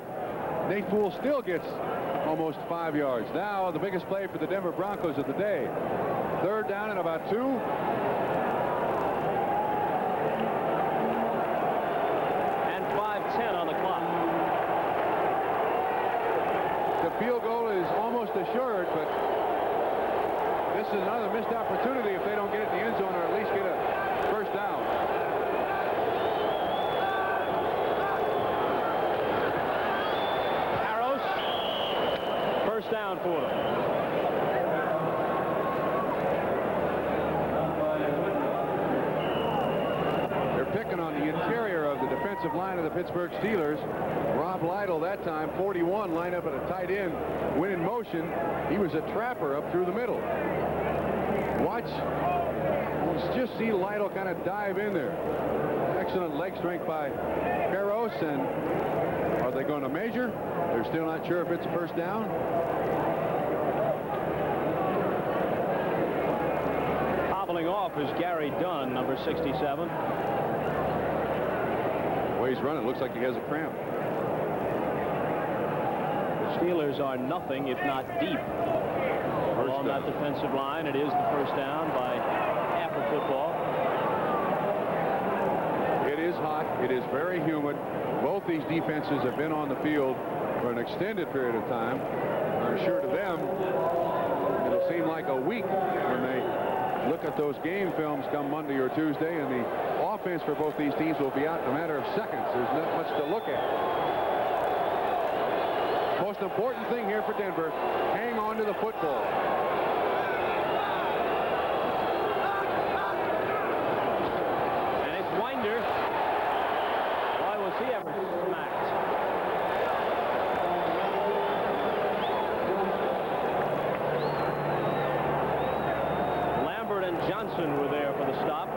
Nate Poole still gets almost 5 yards. Now the biggest play for the Denver Broncos of the day. Third down and about 2. And 5:10 on the clock. The field goal is almost assured, but this is another missed opportunity if they don't get it in the end zone, or at least get a first down. Arrows. First down for them. They're picking on the interior of the defensive line of the Pittsburgh Steelers. Rob Lytle, that time 41, lined up at a tight end, went in motion. He was a trapper up through the middle. Watch. Let's just see Lytle kind of dive in there. Excellent leg strength by Peros, and are they going to measure? They're still not sure if it's a first down. Hobbling off is Gary Dunn, number 67. The way he's running, looks like he has a cramp. The Steelers are nothing if not deep along that defensive line. It is the first down by half a football. It is hot. It is very humid. Both these defenses have been on the field for an extended period of time. I'm sure to them it'll seem like a week when they look at those game films come Monday or Tuesday, and the offense for both these teams will be out in a matter of seconds. There's not much to look at. Most important thing here for Denver, hang on to the football. And it's Winder. Why was he ever smacked? Lambert and Johnson were there for the stop.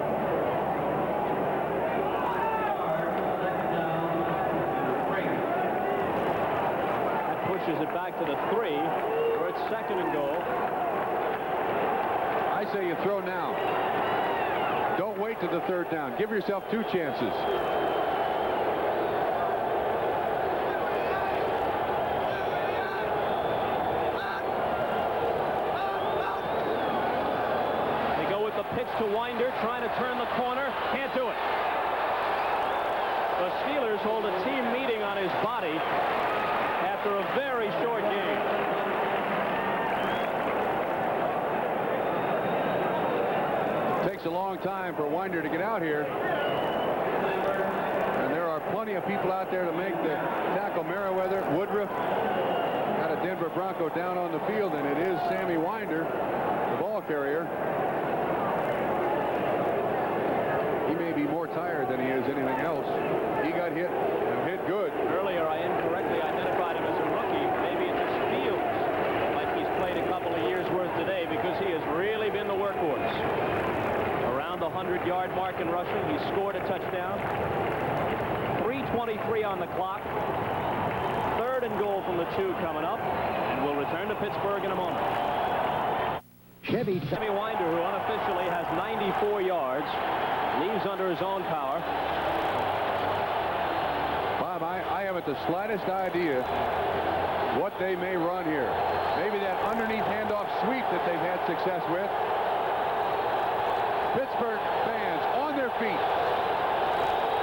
Pushes it back to the 3, where it's second and goal. I say you throw now. Don't wait to the third down. Give yourself 2 chances. They go with the pitch to Winder, trying to turn the corner. Can't do it. The Steelers hold a team meeting on his body after a very short game. Takes takes a long time for Winder to get out here. And there are plenty of people out there to make the tackle. Merriweather, Woodruff, got a Denver Bronco down on the field, and it is Sammy Winder, the ball carrier. He may be more tired than he is anything else. He got hit, and hit good. Earlier, I incorrectly identified him as a rookie. Maybe it just feels like he's played a couple of years' worth today because he has really been the workhorse. Around the 100-yard mark in rushing, he scored a touchdown. 3:23 on the clock. 3rd and goal from the 2 coming up, and we'll return to Pittsburgh in a moment. Sammy Winder, who unofficially has 94 yards, leaves under his own power. Bob, I haven't the slightest idea what they may run here. Maybe that underneath handoff sweep that they've had success with. Pittsburgh fans on their feet.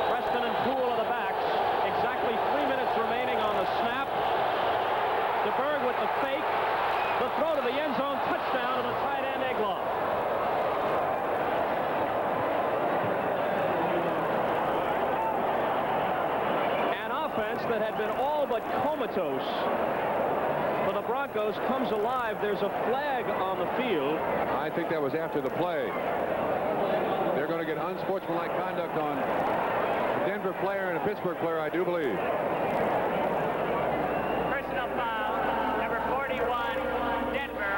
Preston and Poole are the backs. Exactly 3 minutes remaining on the snap. DeBerg with the fake. The throw to the end zone. Touchdown to the tight end, Egloff. An offense that had been all but comatose for the Broncos comes alive. There's a flag on the field. I think that was after the play. They're going to get unsportsmanlike conduct on a Denver player and a Pittsburgh player, I do believe. Personal foul, number 41, Denver.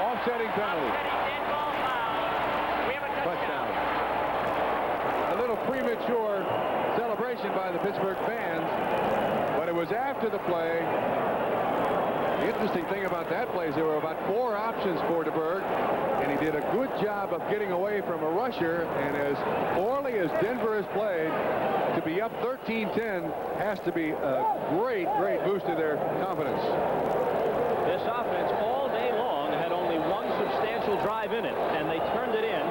Offsetting penalty. Dead ball foul. We have a touchdown. A little premature celebration by the Pittsburgh fans, but it was after the play. The interesting thing about that play is there were about 4 options for DeBerg, and he did a good job of getting away from a rusher. And as poorly as Denver has played, to be up 13-10 has to be a great, great boost to their confidence. This offense all day long had only one substantial drive in it, and they turned it in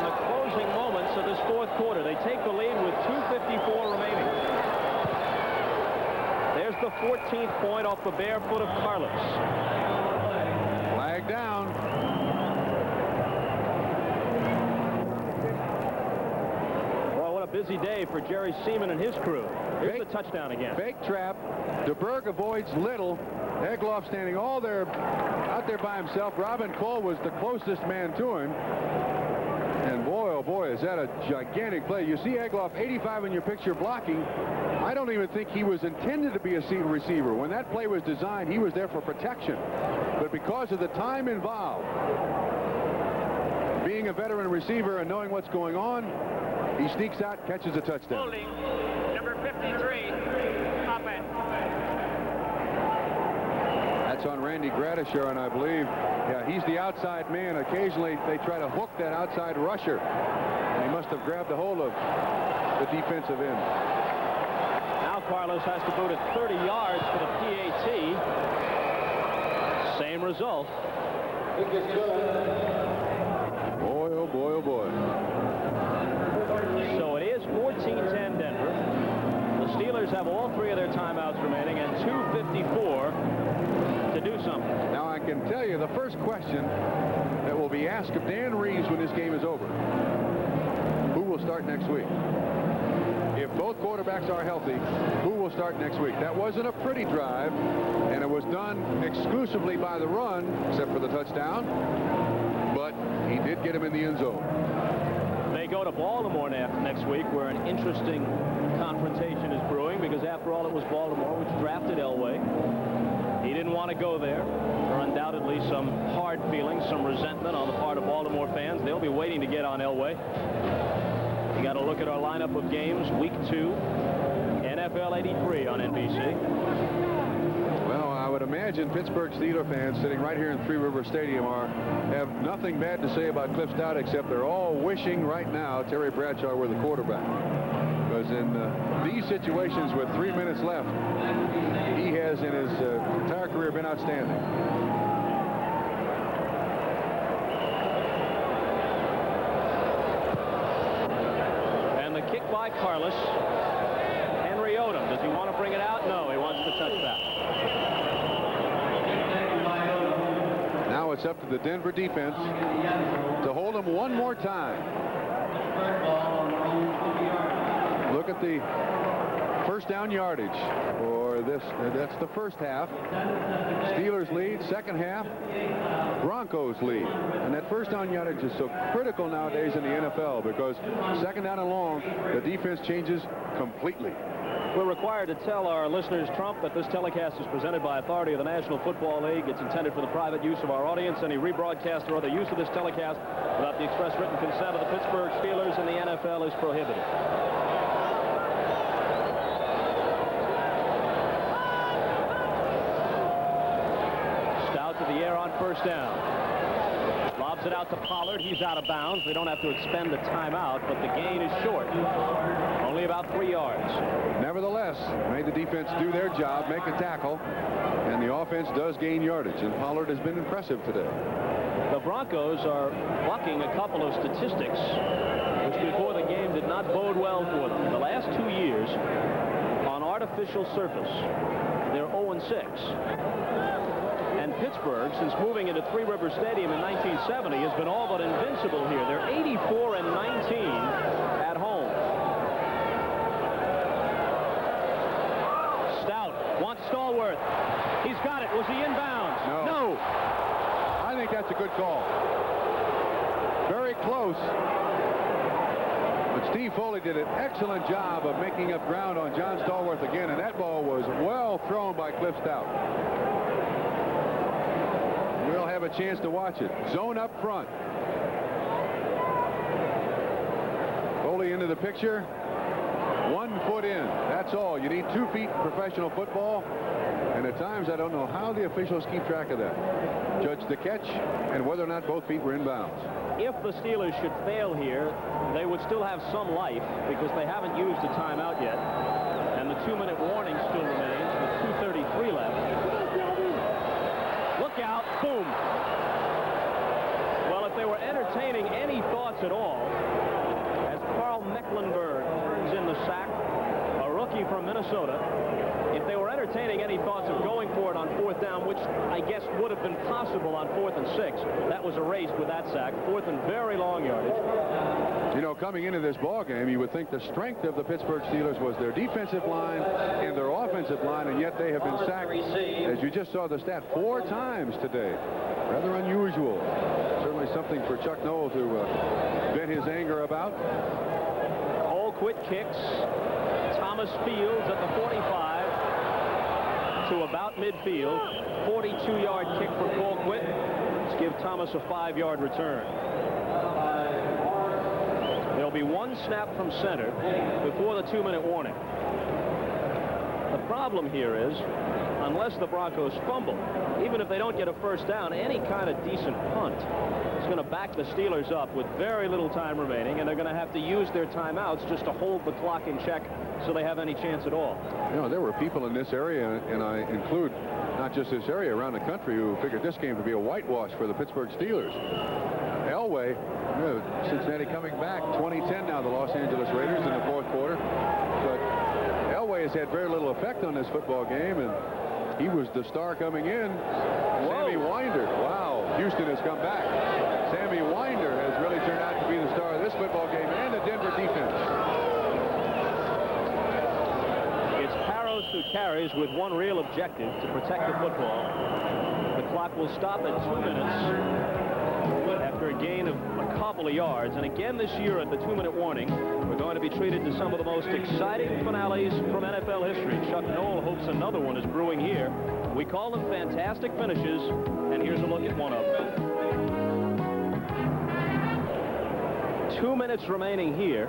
the closing moments of this 4th quarter. They take the lead with 2:54 remaining. There's the 14th point off the bare foot of Carlos. Flag down. Well, what a busy day for Jerry Seaman and his crew. Here's the touchdown again. Fake trap. DeBerg avoids Little. Egloff standing out there by himself. Robin Cole was the closest man to him. And boy, oh boy, is that a gigantic play. You see Egloff 85 in your picture blocking. I don't even think he was intended to be a receiver. When that play was designed, he was there for protection. But because of the time involved, being a veteran receiver and knowing what's going on, he sneaks out, catches a touchdown. Holding, number 53, offense. That's on Randy Gradishar, and I believe, yeah, he's the outside man. Occasionally, they try to hook that outside rusher, and he must have grabbed a hold of the defensive end. Now Carlos has to boot it 30 yards for the PAT. Same result. Boy, oh boy, oh boy. So it is 14-10 Denver. The Steelers have all 3 of their timeouts remaining and 2:54 to do something. Now I can tell you the first question that will be asked of Dan Reeves when this game is over. Who will start next week? If both quarterbacks are healthy, who will start next week? That wasn't a pretty drive, and it was done exclusively by the run, except for the touchdown. But he did get him in the end zone. They go to Baltimore next week, where an interesting confrontation is brewing, because after all, it was Baltimore which drafted Elway. He didn't want to go there. There are undoubtedly some hard feelings, some resentment on the part of Baltimore fans. They'll be waiting to get on Elway. You got to look at our lineup of games. Week 2, NFL 83 on NBC. Well, I would imagine Pittsburgh Steelers fans sitting right here in Three River Stadium have nothing bad to say about Cliff Stout, except they're all wishing right now Terry Bradshaw were the quarterback. Because in these situations with 3 minutes left, he has in his entire career been outstanding. And the kick by Carlos. Henry Odom. Does he want to bring it out? No, he wants to touch that. Now it's up to the Denver defense to hold them one more time. Look at the first down yardage for this. That's the first half. Steelers lead. Second half, Broncos lead. And that first down yardage is so critical nowadays in the NFL because second down and long, the defense changes completely. We're required to tell our listeners, Trump, that this telecast is presented by authority of the National Football League. It's intended for the private use of our audience. Any rebroadcast or other use of this telecast without the express written consent of the Pittsburgh Steelers and the NFL is prohibited. Stout to the air on first down. Lobs it out to Pollard. He's out of bounds. They don't have to expend a timeout, but the gain is short. Only about 3 yards. Nevertheless, made the defense do their job, make a tackle, and the offense does gain yardage, and Pollard has been impressive today. The Broncos are bucking a couple of statistics which before the game did not bode well for them. The last 2 years on artificial surface, they're 0-6. And Pittsburgh, since moving into Three River Stadium in 1970, has been all but invincible here. They're 84-19 at home. Stout wants Stallworth. He's got it. Was he in bounds? No. I think that's a good call. Very close. But Steve Foley did an excellent job of making up ground on John Stallworth again, and that ball was well thrown by Cliff Stout. We'll have a chance to watch it. Zone up front. Foley into the picture. 1 foot in. That's all. You need 2 feet in professional football. And at times, I don't know how the officials keep track of that. Judge the catch and whether or not both feet were in bounds. If the Steelers should fail here, they would still have some life because they haven't used a timeout yet. And the 2-minute warning still remains with 2:33 left. Look out. Boom. Well, if they were entertaining any thoughts at all, as Carl Mecklenburg turns in the sack, a rookie from Minnesota, if they were entertaining any thoughts of going for it on 4th down, which I guess would have been possible on 4th and 6, that was erased with that sack. 4th and very long yardage. You know, coming into this ball game, you would think the strength of the Pittsburgh Steelers was their defensive line and their offensive line, and yet they have been sacked, as you just saw the stat, 4 times today. Rather unusual. Certainly something for Chuck Noll to vent his anger about. Colquitt kicks. Thomas Fields at the 45 to about midfield. 42-yard kick for Colquitt. Let's give Thomas a 5-yard return. There'll be 1 snap from center before the 2-minute warning. The problem here is, unless the Broncos fumble, even if they don't get a first down, any kind of decent punt is going to back the Steelers up with very little time remaining, and they're going to have to use their timeouts just to hold the clock in check so they have any chance at all. You know, there were people in this area, and I include not just this area, around the country, who figured this game to be a whitewash for the Pittsburgh Steelers. Elway, Cincinnati coming back, 2010 now, the Los Angeles Raiders in the 4th quarter. But Elway has had very little effect on this football game, and he was the star coming in. Sammy Winder. Wow, Houston has come back. Sammy Winder has really turned out to be the star of this football game and the Denver defense. It's Parros who carries with one real objective, to protect the football. The clock will stop at 2 minutes after a gain of a couple of yards. And again this year at the 2-minute warning, we're going to be treated to some of the most exciting finales from NFL history. Chuck Noll hopes another one is brewing here. We call them fantastic finishes, and here's a look at one of them. 2 minutes remaining here.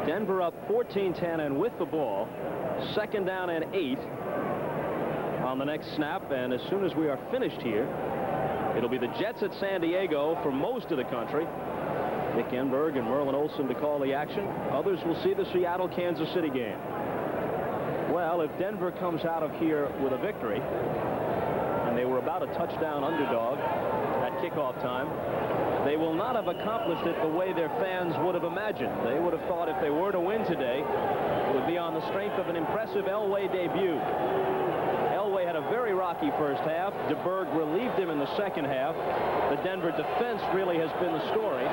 Denver up 14-10 and with the ball. 2nd down and 8 on the next snap, and as soon as we are finished here, it'll be the Jets at San Diego for most of the country. Dick Enberg and Merlin Olsen to call the action. Others will see the Seattle-Kansas City game. Well, if Denver comes out of here with a victory, and they were about a touchdown underdog at kickoff time, they will not have accomplished it the way their fans would have imagined. They would have thought if they were to win today, it would be on the strength of an impressive Elway debut. Elway had a very rocky first half. DeBerg relieved him in the second half. The Denver defense really has been the story.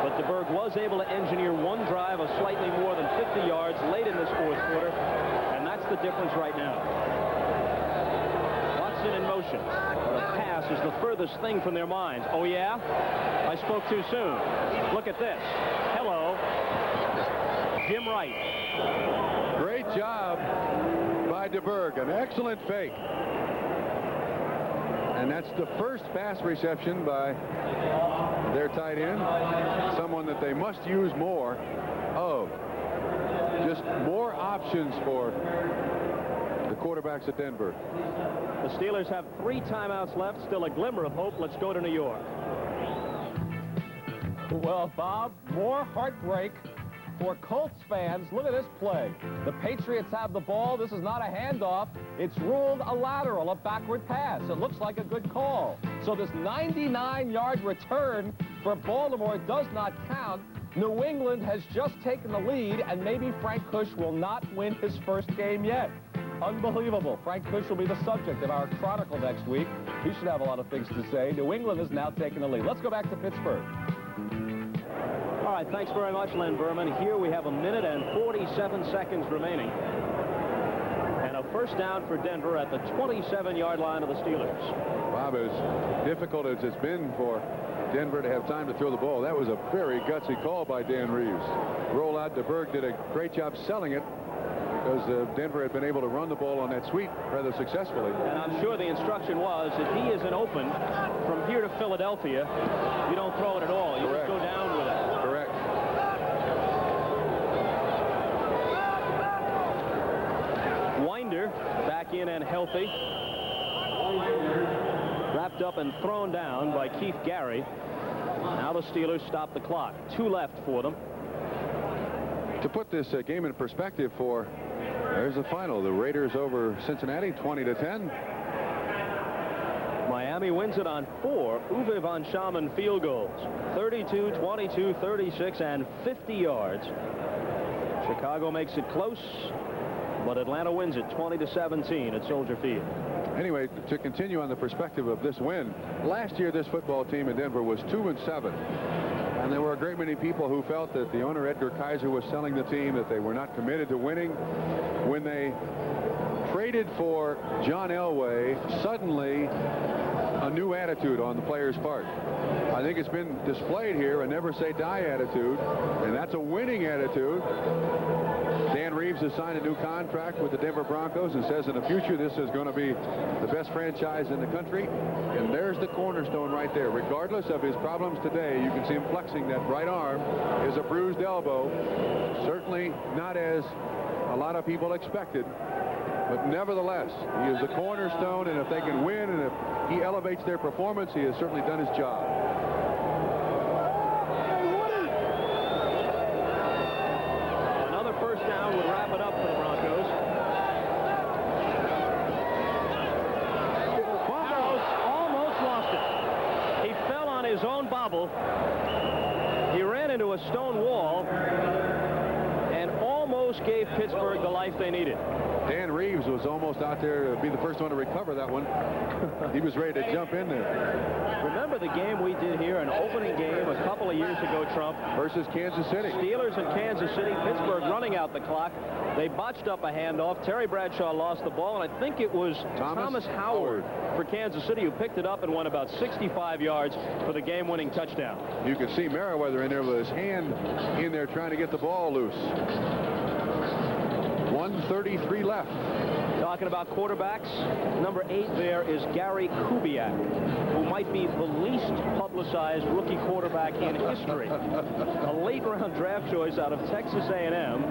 But DeBerg was able to engineer one drive of slightly more than 50 yards late in this fourth quarter. And that's the difference right now. Watson in motion. The pass is the furthest thing from their minds. Oh, yeah? I spoke too soon. Look at this. Hello. Jim Wright. Great job by DeBerg. An excellent fake. And that's the first pass reception by their tight end. Someone that they must use more of. Just more options for the quarterbacks at Denver. The Steelers have 3 timeouts left. Still a glimmer of hope. Let's go to New York. Well, Bob, more heartbreak for Colts fans. Look at this play. The Patriots have the ball. This is not a handoff. It's ruled a lateral, a backward pass. It looks like a good call. So this 99-yard return for Baltimore does not count. New England has just taken the lead, and maybe Frank Kush will not win his first game yet. Unbelievable. Frank Kush will be the subject of our Chronicle next week. He should have a lot of things to say. New England is now taking the lead. Let's go back to Pittsburgh. All right, thanks very much, Len Berman. Here we have 1 minute and 47 seconds remaining. And a first down for Denver at the 27-yard line of the Steelers. Bob, as difficult as it's been for Denver to have time to throw the ball, that was a very gutsy call by Dan Reeves. Rollout, DeBerg did a great job selling it, because Denver had been able to run the ball on that sweep rather successfully. And I'm sure the instruction was, if he isn't open from here to Philadelphia, you don't throw it at all. You just go down with it. Correct. Winder back in and healthy. Wrapped up and thrown down by Keith Gary. Now the Steelers stop the clock. 2 left for them. To put this game in perspective, there's the final. The Raiders over Cincinnati, 20-10. Miami wins it on 4 Uwe von Schaman field goals. 32, 22, 36, and 50 yards. Chicago makes it close, but Atlanta wins it 20-17 at Soldier Field. Anyway, to continue on the perspective of this win, last year this football team in Denver was 2-7. And there were a great many people who felt that the owner, Edgar Kaiser, was selling the team, that they were not committed to winning. When they traded for John Elway, suddenly a new attitude on the players' part. I think it's been displayed here, a never-say-die attitude, and that's a winning attitude. Dan Reeves has signed a new contract with the Denver Broncos and says in the future this is going to be the best franchise in the country. And there's the cornerstone right there. Regardless of his problems today, you can see him flexing that right arm. Is a bruised elbow. Certainly not as a lot of people expected. But nevertheless, he is the cornerstone, and if they can win and if he elevates their performance, he has certainly done his job. Another first down would wrap it up for the Broncos. Almost lost it. He fell on his own bobble. He ran into a stone wall and almost gave Pittsburgh the life they needed. Dan Reeves was almost out there to be the first one to recover that one. He was ready to jump in there. Remember the game we did here, an opening game a couple of years ago, Trump? Versus Kansas City. Steelers in Kansas City, Pittsburgh running out the clock. They botched up a handoff. Terry Bradshaw lost the ball, and I think it was Thomas Howard for Kansas City who picked it up and went about 65 yards for the game-winning touchdown. You can see Merriweather in there with his hand in there trying to get the ball loose. 1:33 left. Talking about quarterbacks, number 8 there is Gary Kubiak, who might be the least publicized rookie quarterback in history. A late-round draft choice out of Texas A&M,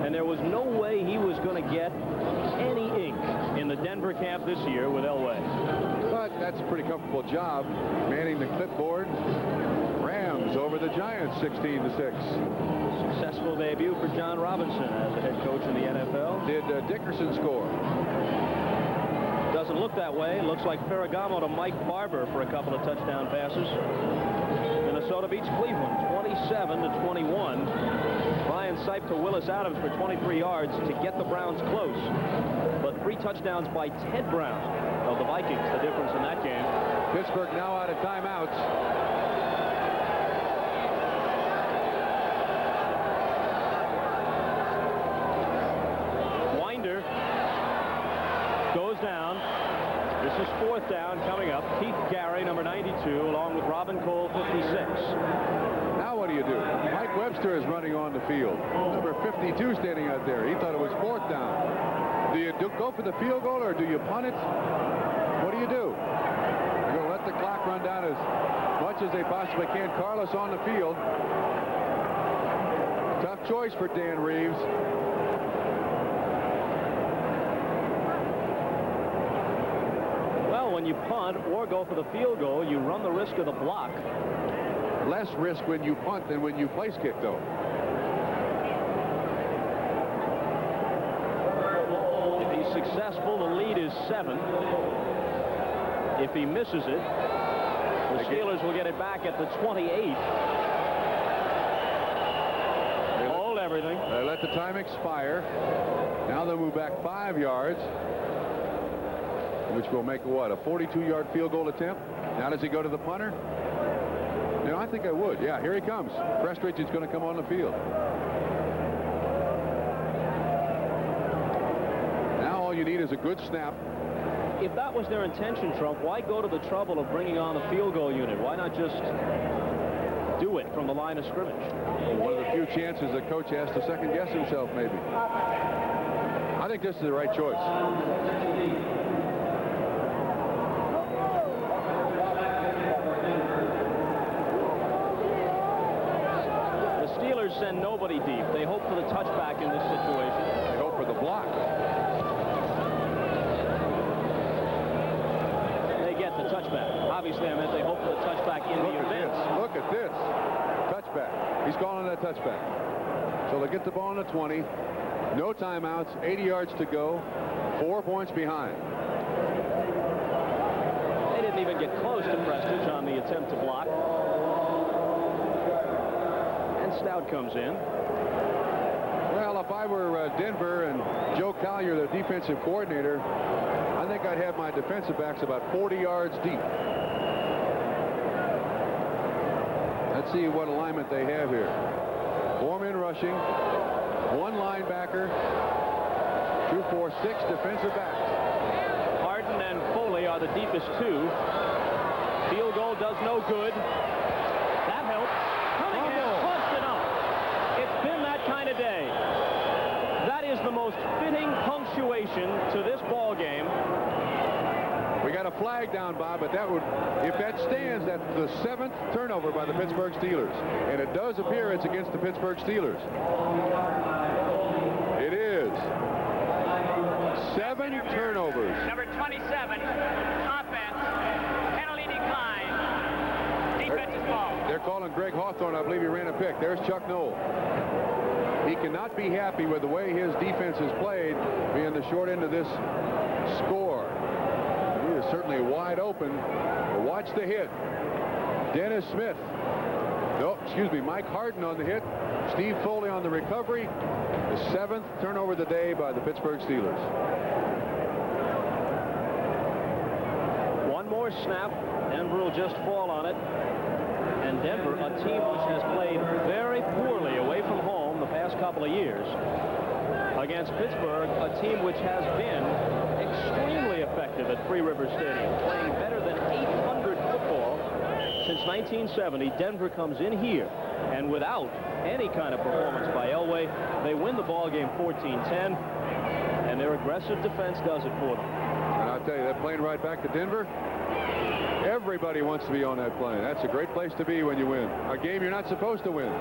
and there was no way he was going to get any ink in the Denver camp this year with Elway. But that's a pretty comfortable job, manning the clipboard. Rams over the Giants 16-6. Successful debut for John Robinson as a head coach in the NFL. Did Dickerson score? Doesn't look that way. It looks like Ferragamo to Mike Barber for a couple of touchdown passes. Minnesota beats Cleveland 27-21. Ryan Sipe to Willis Adams for 23 yards to get the Browns close. But 3 touchdowns by Ted Brown. of the Vikings, the difference in that game. Pittsburgh now out of timeouts. Winder goes down. This is 4th down coming up. Keith Gary, number 92, along with Robin Cole, 56. Now what do you do? Mike Webster is running on the field. Number 52 standing out there. He thought it was 4th down. Do you go for the field goal or do you punt it? What do you do? You're going to let the clock run down as much as they possibly can. Carlos on the field. Tough choice for Dan Reeves. Well, when you punt or go for the field goal, you run the risk of the block. Less risk when you punt than when you place kick, though. If he's successful, the lead is 7. If he misses it, the Steelers will get it back at the 28. Hold everything. They let the time expire. Now they'll move back 5 yards, which will make what, a 42-yard field goal attempt. Now does he go to the punter? You know, I think I would. Yeah, here he comes. Prestridge is going to come on the field. Now all you need is a good snap. If that was their intention, Trump, why go to the trouble of bringing on the field goal unit? Why not just do it from the line of scrimmage? One of the few chances the coach has to second-guess himself, maybe. I think this is the right choice. The Steelers send nobody deep. They hope for the touchback in this situation. They hope for the block. The touchback. Obviously, I meant they hope for the touchback in the event. Look at this. Touchback. He's calling that touchback. So they get the ball on the 20. No timeouts. 80 yards to go. 4 points behind. They didn't even get close to Prestridge on the attempt to block. And Stout comes in. Well, if I were Denver and Joe Collier, the defensive coordinator, I think I'd have my defensive backs about 40 yards deep. Let's see what alignment they have here. 4 men rushing, 1 linebacker, 2, 4, 6 defensive backs. Harden and Foley are the deepest 2. Field goal does no good. That helps. Cunningham close enough. It's been that kind of day. That is the most fitting punctuation to this ball game. We got a flag down, Bob, but that would, if that stands, that's the 7th turnover by the Pittsburgh Steelers. And it does appear it's against the Pittsburgh Steelers. It is. 7 turnovers. Number 27, offense, penalty decline, defensive ball. They're calling Greg Hawthorne. I believe he ran a pick. There's Chuck Noll. He cannot be happy with the way his defense has played, being the short end of this score. He is certainly wide open. But watch the hit. Dennis Smith. No, excuse me, Mike Harden on the hit. Steve Foley on the recovery. The 7th turnover of the day by the Pittsburgh Steelers. One more snap. Denver will just fall on it. And Denver, a team which has played very poorly away from home the past couple of years, against Pittsburgh, a team which has been extremely effective at Three Rivers Stadium, playing better than 800 football since 1970. Denver comes in here, and without any kind of performance by Elway, they win the ball game 14-10, and their aggressive defense does it for them. And I'll tell you, that plane right back to Denver, everybody wants to be on that plane. That's a great place to be when you win a game you're not supposed to win.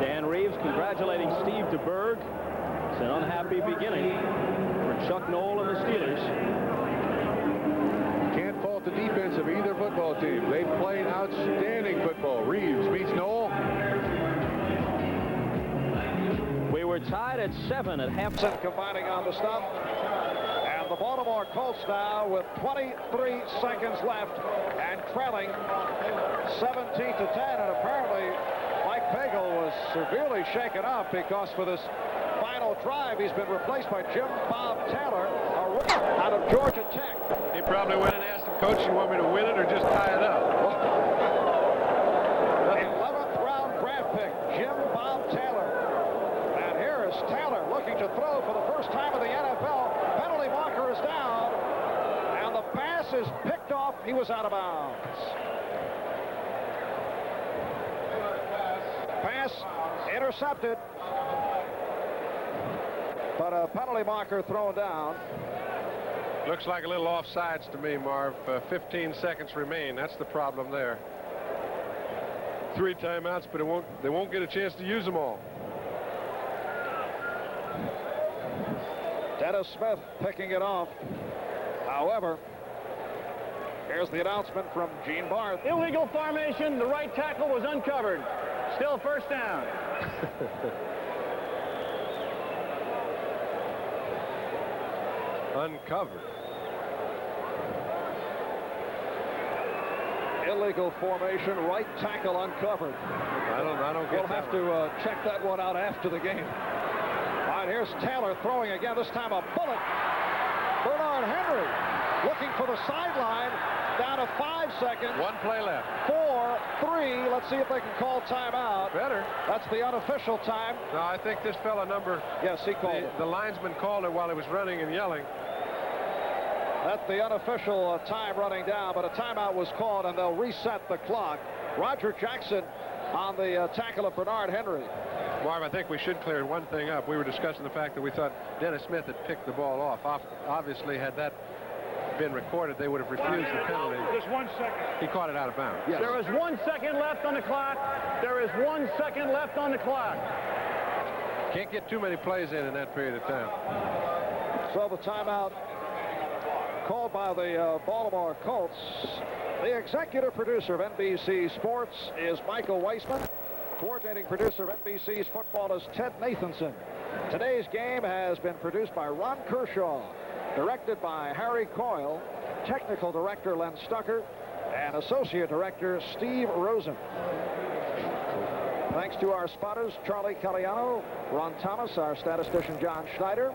Dan Reeves congratulating Steve DeBerg. It's an unhappy beginning for Chuck Noll and the Steelers. Can't fault the defense of either football team. They've played outstanding football. Reeves meets Noll. We were tied at 7 at halftime. Combining on the stop. And the Baltimore Colts now with 23 seconds left and trailing 17-10. And apparently Mike Pagel was severely shaken up because for this final drive. He's been replaced by Jim Bob Taylor, a rookie out of Georgia Tech. He probably went and asked him, Coach, you want me to win it or just tie it up? 11th round draft pick, Jim Bob Taylor. And here is Taylor looking to throw for the first time in the NFL. Penalty marker is down. And the pass is picked off. He was out of bounds. Pass intercepted. But a penalty marker thrown down. Looks like a little offsides to me, Marv. 15 seconds remain. That's the problem there. 3 timeouts, but they won't get a chance to use them all. Dennis Smith picking it off. However, here's the announcement from Gene Barth. Illegal formation. The right tackle was uncovered. Still first down. Uncovered. Illegal formation, right tackle uncovered. I don't get We'll have to check that one out after the game. All right, here's Taylor throwing again, this time a bullet. Bernard Henry looking for the sideline, down to 5 seconds. 1 play left. 4, 3, let's see if they can call timeout. Better. That's the unofficial time. No, I think this fella number... Yes, he called it. The linesman called it while he was running and yelling. That's the unofficial time running down, but a timeout was called, and they'll reset the clock. Roger Jackson on the tackle of Bernard Henry. Marv, I think we should clear one thing up. We were discussing the fact that we thought Dennis Smith had picked the ball off. Obviously, had that been recorded, they would have refused the penalty. Just 1 second. He caught it out of bounds. Yes. There is 1 second left on the clock. There is 1 second left on the clock. Can't get too many plays in that period of time. So the timeout called by the Baltimore Colts. The executive producer of NBC Sports is Michael Weissman. Coordinating producer of NBC's football is Ted Nathanson. Today's game has been produced by Ron Kershaw, directed by Harry Coyle, technical director Len Stucker, and associate director Steve Rosen. Thanks to our spotters Charlie Caliano, Ron Thomas, our statistician John Schneider,